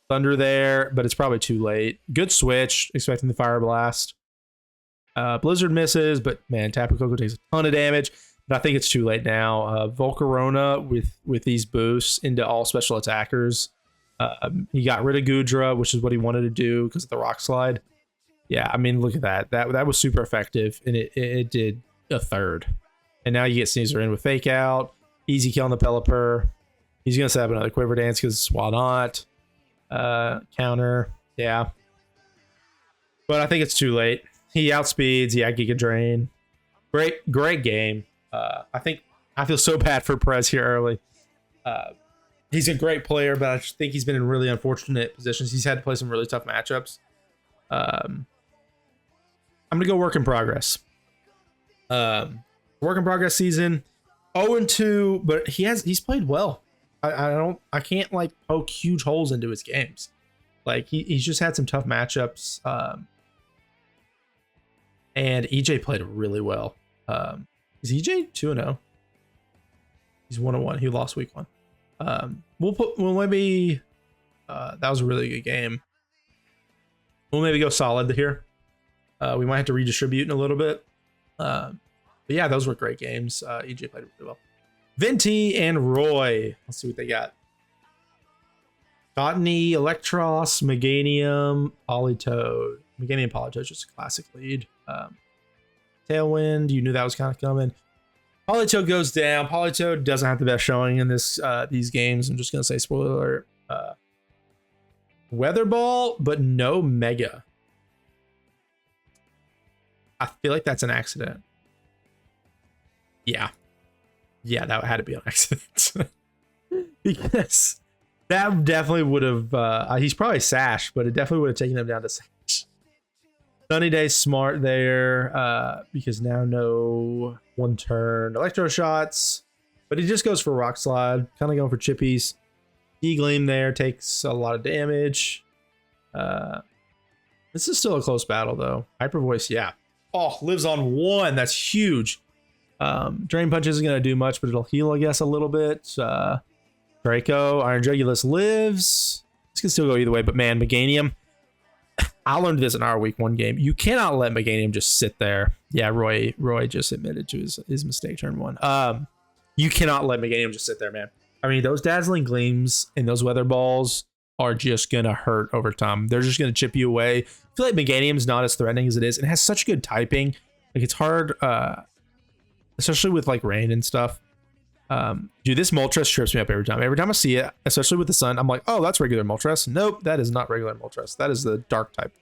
Thunder there, but it's probably too late. Good switch, expecting the Fire Blast. Blizzard misses, but man, Tapu Koko takes a ton of damage. But I think it's too late now. Volcarona with these boosts into all special attackers. He got rid of Gudra, which is what he wanted to do because of the Rock Slide. Yeah, I mean, look at that. That was super effective, and it did a third. And now you get Sneasler in with Fake Out. Easy kill on the Pelipper. He's going to set up another Quiver Dance because why not? Counter. Yeah. But I think it's too late. He outspeeds. Yeah, Giga Drain. Great game. I feel so bad for Perez here early. He's a great player, but I just think he's been in really unfortunate positions. He's had to play some really tough matchups. I'm gonna go work in progress. Work in progress season. 0-2, but he's played well. I can't like poke huge holes into his games. Like he's just had some tough matchups. And EJ played really well. Is EJ 2-0? He's 1-1. He lost week 1. We'll maybe that was a really good game. We'll maybe go solid here. We might have to redistribute in a little bit. But yeah, those were great games. EJ played really well. Venti and Roy. Let's see what they got. Cottony, Electros, Meganium, Politoed. Meganium Politoed is just a classic lead. Tailwind, you knew that was kind of coming. Politoed goes down. Politoed doesn't have the best showing in these games. I'm just gonna say spoiler alert. Weather Ball, but no Mega. I feel like that's an accident. Yeah, that had to be an accident. Because that definitely would have. He's probably Sash, but it definitely would have taken him down to Sash. Sunny Day smart there because now no one turn electro shots, but he just goes for Rock Slide, kind of going for chippies. E-Gleam there takes a lot of damage. This is still a close battle though. Hyper Voice, yeah. Oh, lives on 1. That's huge. Drain Punch isn't going to do much, but it'll heal, I guess, a little bit. Draco, Iron Jugulus lives. This can still go either way, but man, Meganium. I learned this in our week 1 game. You cannot let Meganium just sit there. Yeah, Roy just admitted to his mistake turn 1. You cannot let Meganium just sit there, man. I mean, those Dazzling Gleams and those Weather Balls are just going to hurt over time. They're just going to chip you away. I feel like Meganium's not as threatening as it is. It has such good typing. Like, it's hard, especially with, like, rain and stuff. Dude, this Moltres trips me up every time. Every time I see it, especially with the sun, I'm like, oh, that's regular Moltres. Nope, that is not regular Moltres. That is the dark type.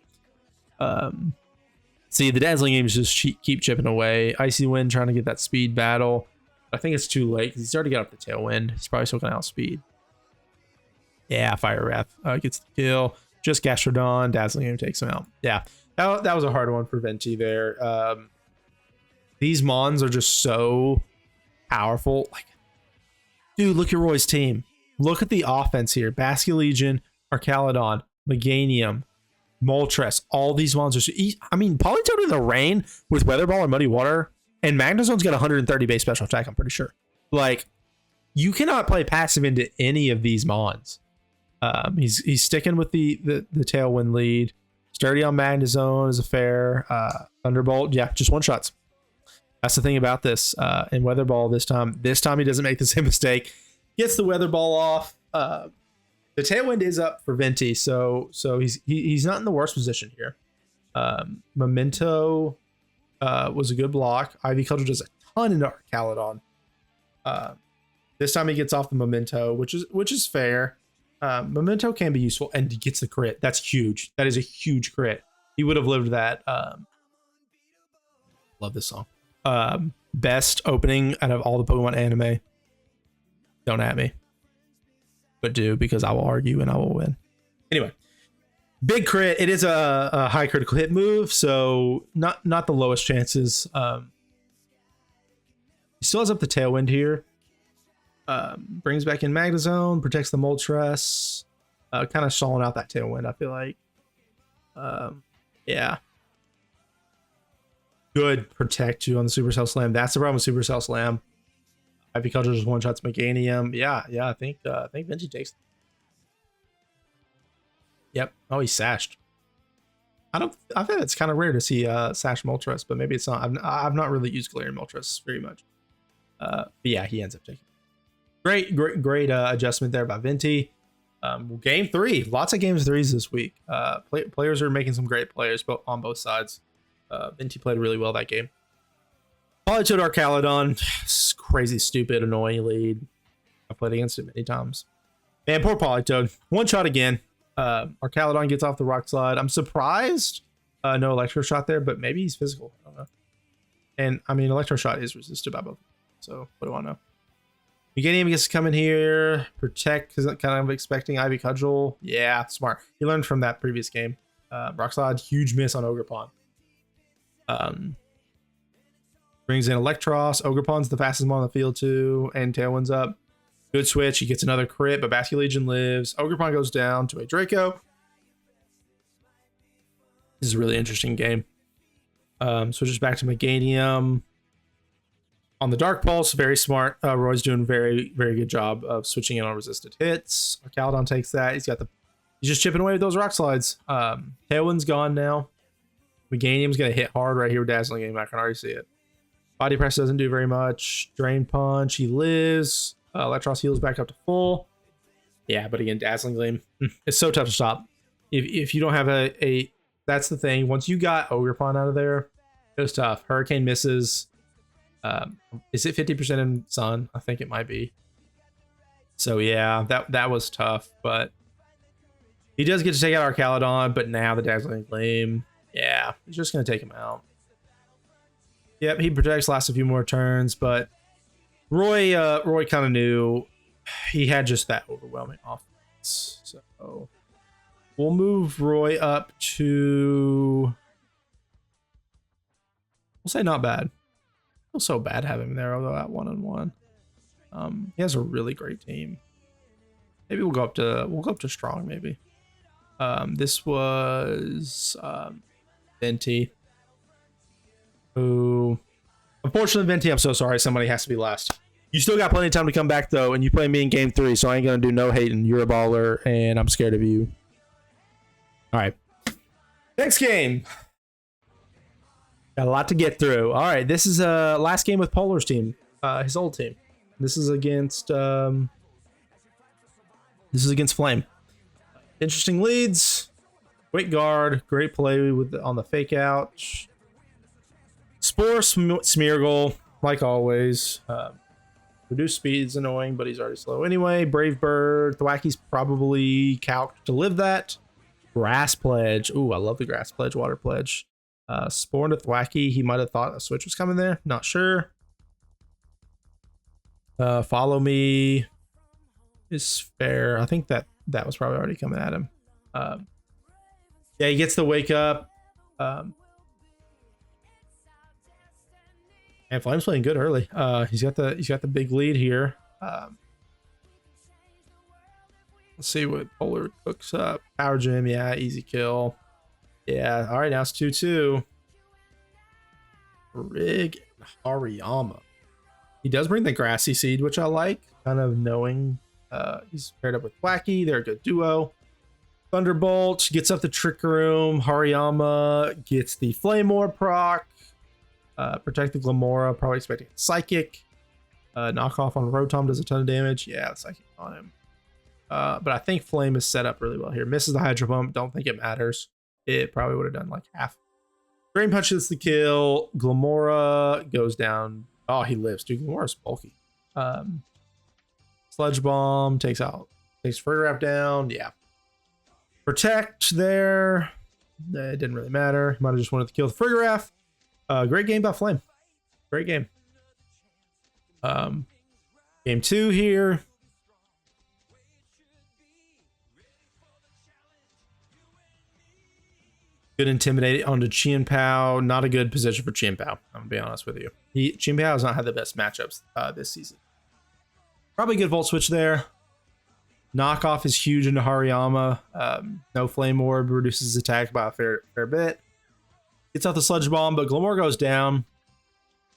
See, the Dazzling Games just keep chipping away. Icy Wind trying to get that speed battle. I think it's too late because he's already got up the tailwind. He's probably still going to outspeed. Yeah, Fire Wrath gets the kill. Just Gastrodon. Dazzling Gleam takes him out. Yeah, that was a hard one for Venti there. These Mons are just so powerful. Like, dude, look at Roy's team. Look at the offense here. Basculegion, Archaludon, Meganium, Moltres. All these Mons are... I mean, Politoed in the rain with Weather Ball and Muddy Water, and Magnezone's got 130 base special attack, I'm pretty sure. Like, you cannot play passive into any of these Mons. He's sticking with the Tailwind lead. Sturdy on Magnezone is a fair. Thunderbolt, yeah, just one shots. That's the thing about this. And Weather Ball this time he doesn't make the same mistake. Gets the Weather Ball off. The Tailwind is up for Venti, so he's not in the worst position here. Memento was a good block. Ivy Cudgel does a ton into Archaludon. This time he gets off the Memento, which is fair. Memento can be useful, and he gets the crit. That's huge. That is a huge crit. He would have lived that. Love this song. Best opening out of all the Pokemon anime. Don't at me, but do, because I will argue and I will win. Anyway, big crit. It is a high critical hit move, so not the lowest chances. He still has up the Tailwind here. Brings back in Magnezone, protects the Moltres, kind of stalling out that Tailwind, I feel like. Yeah. Good protect you on the Supercell Slam. That's the problem with Supercell Slam. Ivy Cudgel just one shots Meganium. Yeah, I think Venti takes. Yep. Oh, he sashed. I think it's kind of rare to see sash Moltres, but maybe it's not. I've not really used Galarian Moltres very much. But yeah, he ends up taking. Great adjustment there by Venti. Game 3, lots of games 3s this week. Players are making some great players on both sides. Venti played really well that game. Politoed Archaludon, crazy, stupid, annoying lead. I played against it many times. Man, poor Politoed. One shot again. Archaludon gets off the rock slide. I'm surprised no Electro Shot there, but maybe he's physical. I don't know. And I mean, Electro Shot is resisted by both. So what do I know? Meganium gets to come in here, protect, because I'm kind of expecting Ivy Cudgel. Yeah, smart. He learned from that previous game. Rock Slide, huge miss on Ogerpon. Brings in Electros. Ogerpon's the fastest one on the field too, and Tailwind's up. Good switch. He gets another crit, but Basculegion lives. Ogerpon goes down to a Draco. This is a really interesting game. Switches back to Meganium. On the Dark Pulse, very smart. Roy's doing a very, very good job of switching in on resisted hits. Archaludon takes that. He's just chipping away with those rock slides. Tailwind's gone now. Meganium's gonna hit hard right here with Dazzling Gleam. I can already see it. Body Press doesn't do very much. Drain Punch, he lives. Electros heals back up to full. Yeah, but again, Dazzling Gleam. It's so tough to stop. If you don't have a that's the thing. Once you got Ogerpon out of there, it was tough. Hurricane misses. Is it 50% in Sun? I think it might be. So yeah, that was tough, but he does get to take out Archaludon, but now the Dazzling Gleam, yeah, he's just gonna take him out. Yep, he protects, lasts a few more turns, but Roy kind of knew he had just that overwhelming offense. So we'll move Roy up to, we'll say not bad. So bad having him there, although at 1-on-1. He has a really great team. Maybe we'll go up to strong. Maybe. This was Venti. Who, unfortunately, Venti, I'm so sorry. Somebody has to be last. You still got plenty of time to come back though, and you play me in game 3, so I ain't gonna do no hating. You're a baller, and I'm scared of you. All right. Next game. Got a lot to get through. All right, this is last game with Polar's team, his old team. This is against Flame. Interesting leads. Quick guard, great play on the fake out. Spore, Smeargle, like always. Reduced speed is annoying, but he's already slow anyway. Brave Bird, Thwacky's probably calced to live that. Grass Pledge. Ooh, I love the Grass Pledge, Water Pledge. Spore into Thwacky. He might have thought a switch was coming there. Not sure. Follow me is fair. I think that was probably already coming at him. Yeah, he gets the wake up. And Flame's playing good early. He's got the big lead here. Let's see what Polar cooks up. Power Gym, yeah, easy kill. Yeah, all right, now it's 2-2. Rig Hariyama. He does bring the Grassy Seed, which I like. Kind of knowing he's paired up with Wacky. They're a good duo. Thunderbolt gets up the Trick Room. Hariyama gets the Flame Orb proc. Protect the Glamora, probably expecting Psychic. Knockoff on Rotom does a ton of damage. Yeah, Psychic on him. But I think Flame is set up really well here. Misses the Hydro Pump. Don't think it matters. It probably would have done like half. Drain Punch is the kill. Glamora goes down. Oh, he lives. Dude, Glamora's bulky. Sludge Bomb takes Frigoraph down. Yeah. Protect there. It didn't really matter. He might have just wanted to kill the Frigoraph. Great game by Flame. Great game. Game 2 here. Good Intimidate onto Chien Pao. Not a good position for Chien Pao. I'm gonna be honest with you. Chien Pao has not had the best matchups this season. Probably good Volt Switch there. Knockoff is huge into Hariyama. No Flame Orb, reduces his attack by a fair bit. Gets out the Sludge Bomb, but Glamor goes down.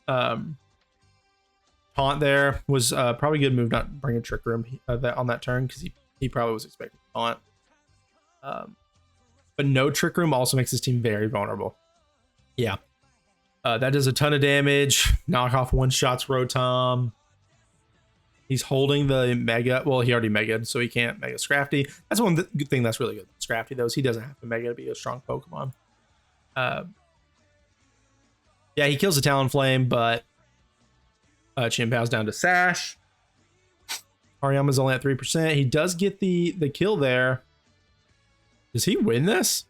Taunt there was probably a good move, not bringing Trick Room on that turn, because he probably was expecting Taunt. But no Trick Room also makes his team very vulnerable. Yeah. That does a ton of damage. Knockoff one-shots Rotom. He's holding the Mega. Well, he already Mega'd, so he can't Mega Scrafty. That's one good thing that's really good. Scrafty, though, is he doesn't have to Mega to be a strong Pokemon. Yeah, he kills the Talonflame, but Chien Pao's down to Sash. Hariyama's only at 3%. He does get the kill there. Does he win this?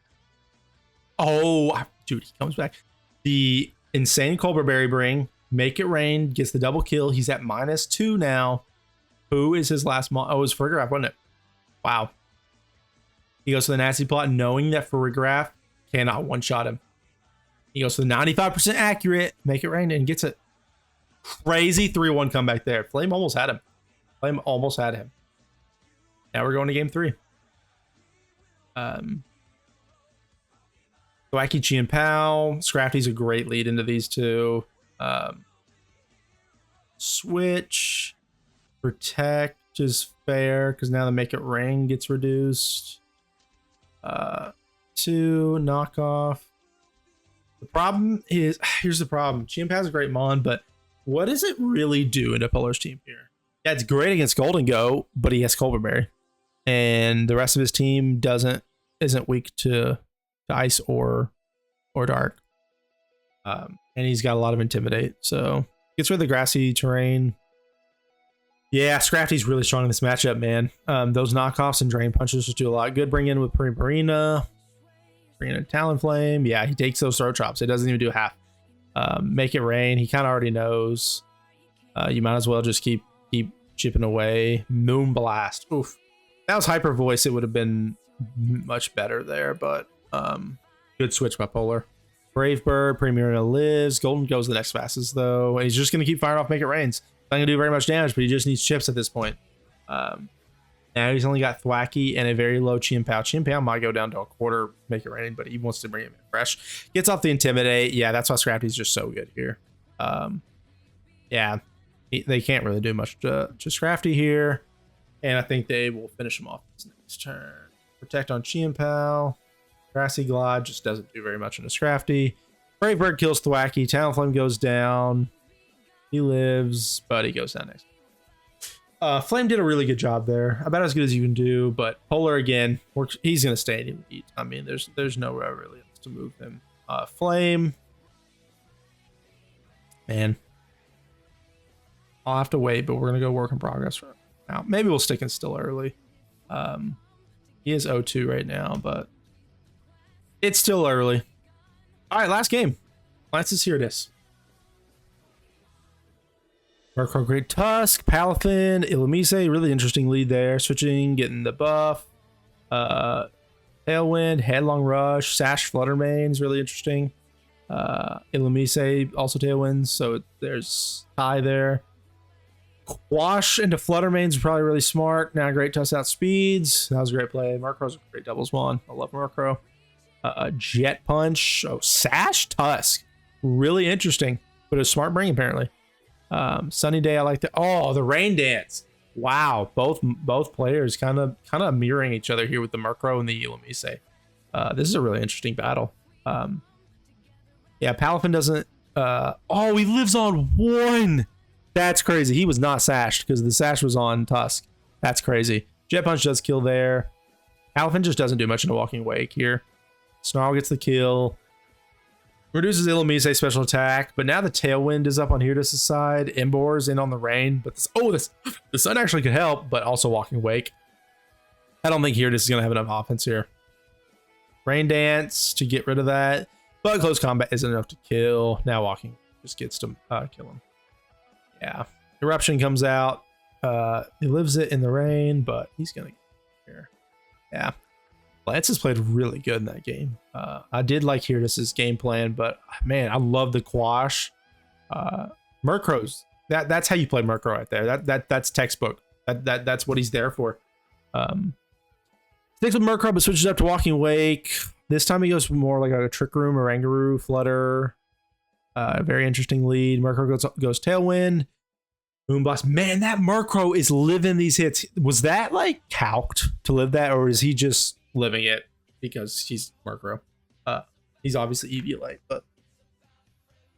Oh, dude, he comes back. The insane Colbur Berry Bring. Make it rain. Gets the double kill. He's at -2 now. Who is his last Oh, it was Frigoraph, wasn't it? Wow. He goes to the Nasty Plot knowing that Frigoraph cannot one-shot him. He goes to the 95% accurate. Make it rain and gets it. Crazy 3-1 comeback there. Flame almost had him. Flame almost had him. Now we're going to game 3. Wacky Chien Pao. Scrafty's a great lead into these two. Switch. Protect is fair because now the Make It Rain gets reduced. 2 knockoff. The problem is, here's the problem. Chien Pao's a great mon, but what does it really do into Polar's team here? Yeah, it's great against Golden Go, but he has Colbur Berry. And the rest of his team isn't weak to ice or dark. And he's got a lot of Intimidate, so gets rid of the grassy terrain. Yeah, Scrafty's really strong in this matchup, man. Those knockoffs and drain punches just do a lot. Good bring in with Primarina. Bring in a Talonflame. Yeah, he takes those throw chops. It doesn't even do half. Make it rain. He kind of already knows. You might as well just keep chipping away. Moonblast. Oof. That was Hyper Voice. It would have been much better there, but good switch by Polar. Brave Bird, Primarina lives. Golden goes the next fastest, though. And he's just going to keep firing off Make It Rains. Not going to do very much damage, but he just needs chips at this point. Now he's only got Thwacky and a very low Chien Pao. Chien Pao might go down to a quarter Make It Rain, but he wants to bring him in fresh. Gets off the Intimidate. Yeah, that's why Scrafty's just so good here. Yeah, they can't really do much to Scrafty here. And I think they will finish him off this next turn. Protect on Chien Pao. Grassy Glide just doesn't do very much into Scrafty. Brave Bird kills Thwacky. Talonflame goes down. He lives, but he goes down next. Flame did a really good job there. About as good as you can do, but Polar again works. He's gonna stay in elite. I mean, there's nowhere really else to move him. Flame, man, I'll have to wait, but we're gonna go work in progress right now. Maybe we'll stick in still early. He is 0-2 right now, but it's still early. All right, last game. Let's just hear this. Murkrow, Great Tusk, Palafin, Illumise, really interesting lead there. Switching, getting the buff. Tailwind, Headlong Rush, Sash, Fluttermane's really interesting. Illumise also Tailwinds, so there's tie there. Quash into Fluttermane's probably really smart. Now Great Tusk outspeeds. That was a great play. Murkrow's a great doubles one. I love Murkrow. Jet Punch. Oh, Sash Tusk. Really interesting, but a smart bring apparently. Sunny Day, I like that. Oh, the Rain Dance. Wow, both players kind of mirroring each other here with the Murkrow and the Illumise. This is a really interesting battle. Yeah, Palafin doesn't. Oh, he lives on 1. That's crazy. He was not sashed because the sash was on Tusk. That's crazy. Jet Punch does kill there. Palafin just doesn't do much in a Walking Wake here. Snarl gets the kill. Reduces Illumise special attack, but now the Tailwind is up on Hirda's side. Embor's in on the Rain, but the Sun actually could help, but also Walking Wake. I don't think Hirda is going to have enough offense here. Rain Dance to get rid of that, but close combat isn't enough to kill. Now Walking just gets to kill him. Yeah, Eruption comes out. He lives it in the Rain, but he's going to get here. Yeah. Lance has played really good in that game. I did like Hirda's game plan, but man, I love the Quash. Murkrow's that's how you play Murkrow right there. That's textbook. That's what he's there for. Sticks with Murkrow, but switches up to Walking Wake. This time he goes more like a Trick Room, Oranguru, Flutter. Very interesting lead. Murkrow goes Tailwind. Moonblast. Man, that Murkrow is living these hits. Was that like calced to live that, or is he just living it because he's Murkrow? He's obviously Eviolite, but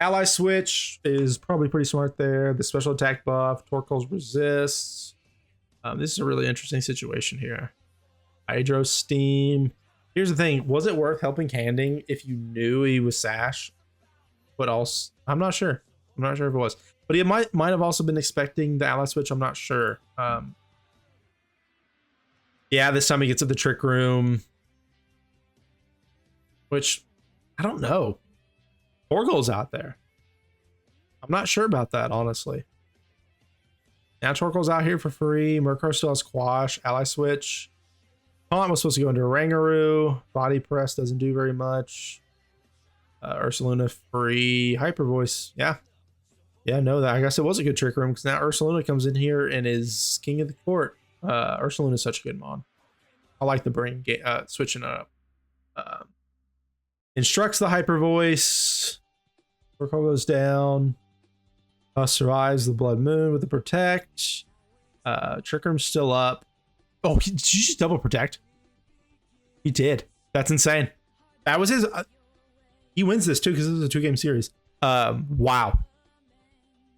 Ally Switch is probably pretty smart there. The special attack buff, Torkoal's resists. This is a really interesting situation here. Hydro Steam. Here's the thing: was it worth helping Canding if you knew he was Sash? But also, I'm not sure. I'm not sure if it was, but he might have also been expecting the Ally Switch. I'm not sure. Yeah, this time he gets to the Trick Room, which I don't know. Torkoal's out there. I'm not sure about that, honestly. Now Torkoal's out here for free. Murkrow still has Quash, Ally Switch. Taunt was supposed to go into Oranguru. Body Press doesn't do very much. Ursaluna free. Hyper Voice. Yeah. Yeah, no, I guess it was a good Trick Room because now Ursaluna comes in here and is king of the court. Ursaluna is such a good mon. I like the brain switching it up. Instructs the Hyper Voice. Torkoal goes down. Survives the Blood Moon with the Protect. Trick Room's still up. Oh, did you just double Protect? He did. That's insane. That was his. He wins this too because this is a 2-game series. Wow.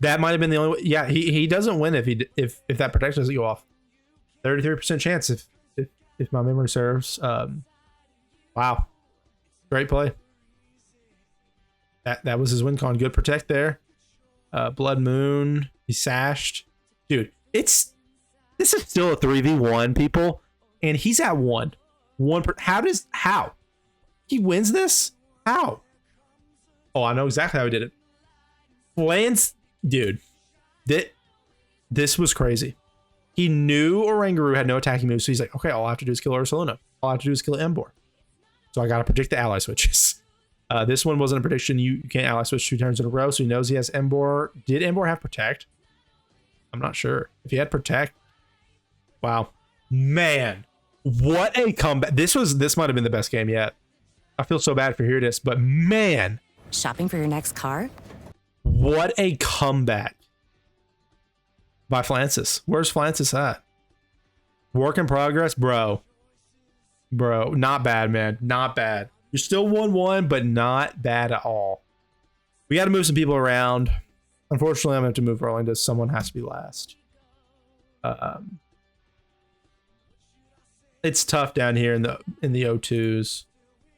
That might have been the only way. Yeah, he doesn't win if that Protect doesn't go off. 33% chance if my memory serves. Wow. Great play. That was his win con. Good Protect there. Blood Moon. He sashed. Dude, this is still a 3v1, people. And he's at 1. How? He wins this? How? Oh, I know exactly how he did it. Lance, dude. This was crazy. He knew Oranguru had no attacking moves, so he's like, okay, all I have to do is kill Ursaluna. All I have to do is kill Embor. So I got to predict the ally switches. This one wasn't a prediction. You can't ally switch 2 turns in a row, so he knows he has Embor. Did Embor have Protect? I'm not sure. If he had Protect, wow. Man, what a comeback. This might have been the best game yet. I feel so bad for Hirda's, but man. Shopping for your next car? What a comeback by Flancis. Where's Flancis at? Work in progress, bro. Bro, not bad, man. Not bad. You're still 1-1, but not bad at all. We got to move some people around. Unfortunately, I'm going to have to move Rolling. Someone has to be last. It's tough down here in the O2s.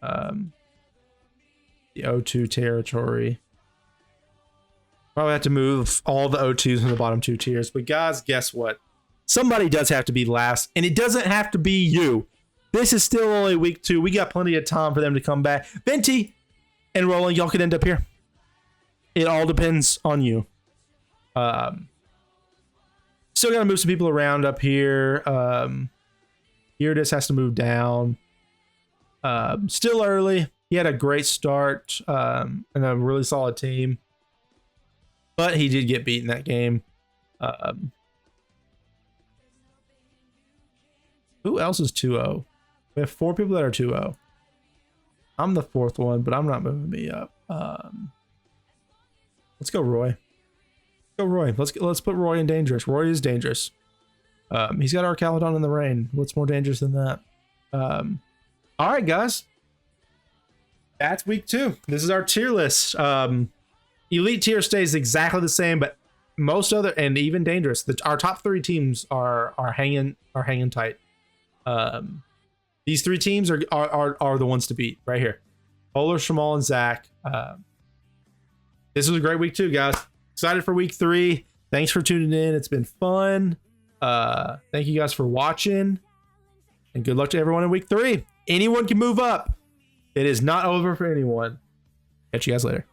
The O2 territory. Probably have to move all the O2s in the bottom 2 tiers. But guys, guess what? Somebody does have to be last, and it doesn't have to be you. This is still only week 2. We got plenty of time for them to come back. Venti and Roland, y'all could end up here. It all depends on you. still got to move some people around up here. Here this has to move down. Still early. He had a great start and a really solid team, but he did get beat in that game. Who else is 2-0? We have 4 people that are 2-0. I'm the 4th one, but I'm not moving me up. Let's go Roy. Go Roy. Let's put Roy in dangerous. Roy is dangerous. He's got Arcalodon in the rain. What's more dangerous than that? All right, guys. That's week 2. This is our tier list. Elite tier stays exactly the same, but most other and even dangerous. Our top 3 teams are hanging tight. These 3 teams are the ones to beat right here. Polar, Shamal, and Zach. This was a great week 2, guys. Excited for week 3. Thanks for tuning in. It's been fun. Thank you guys for watching, and good luck to everyone in week 3. Anyone can move up. It is not over for anyone. Catch you guys later.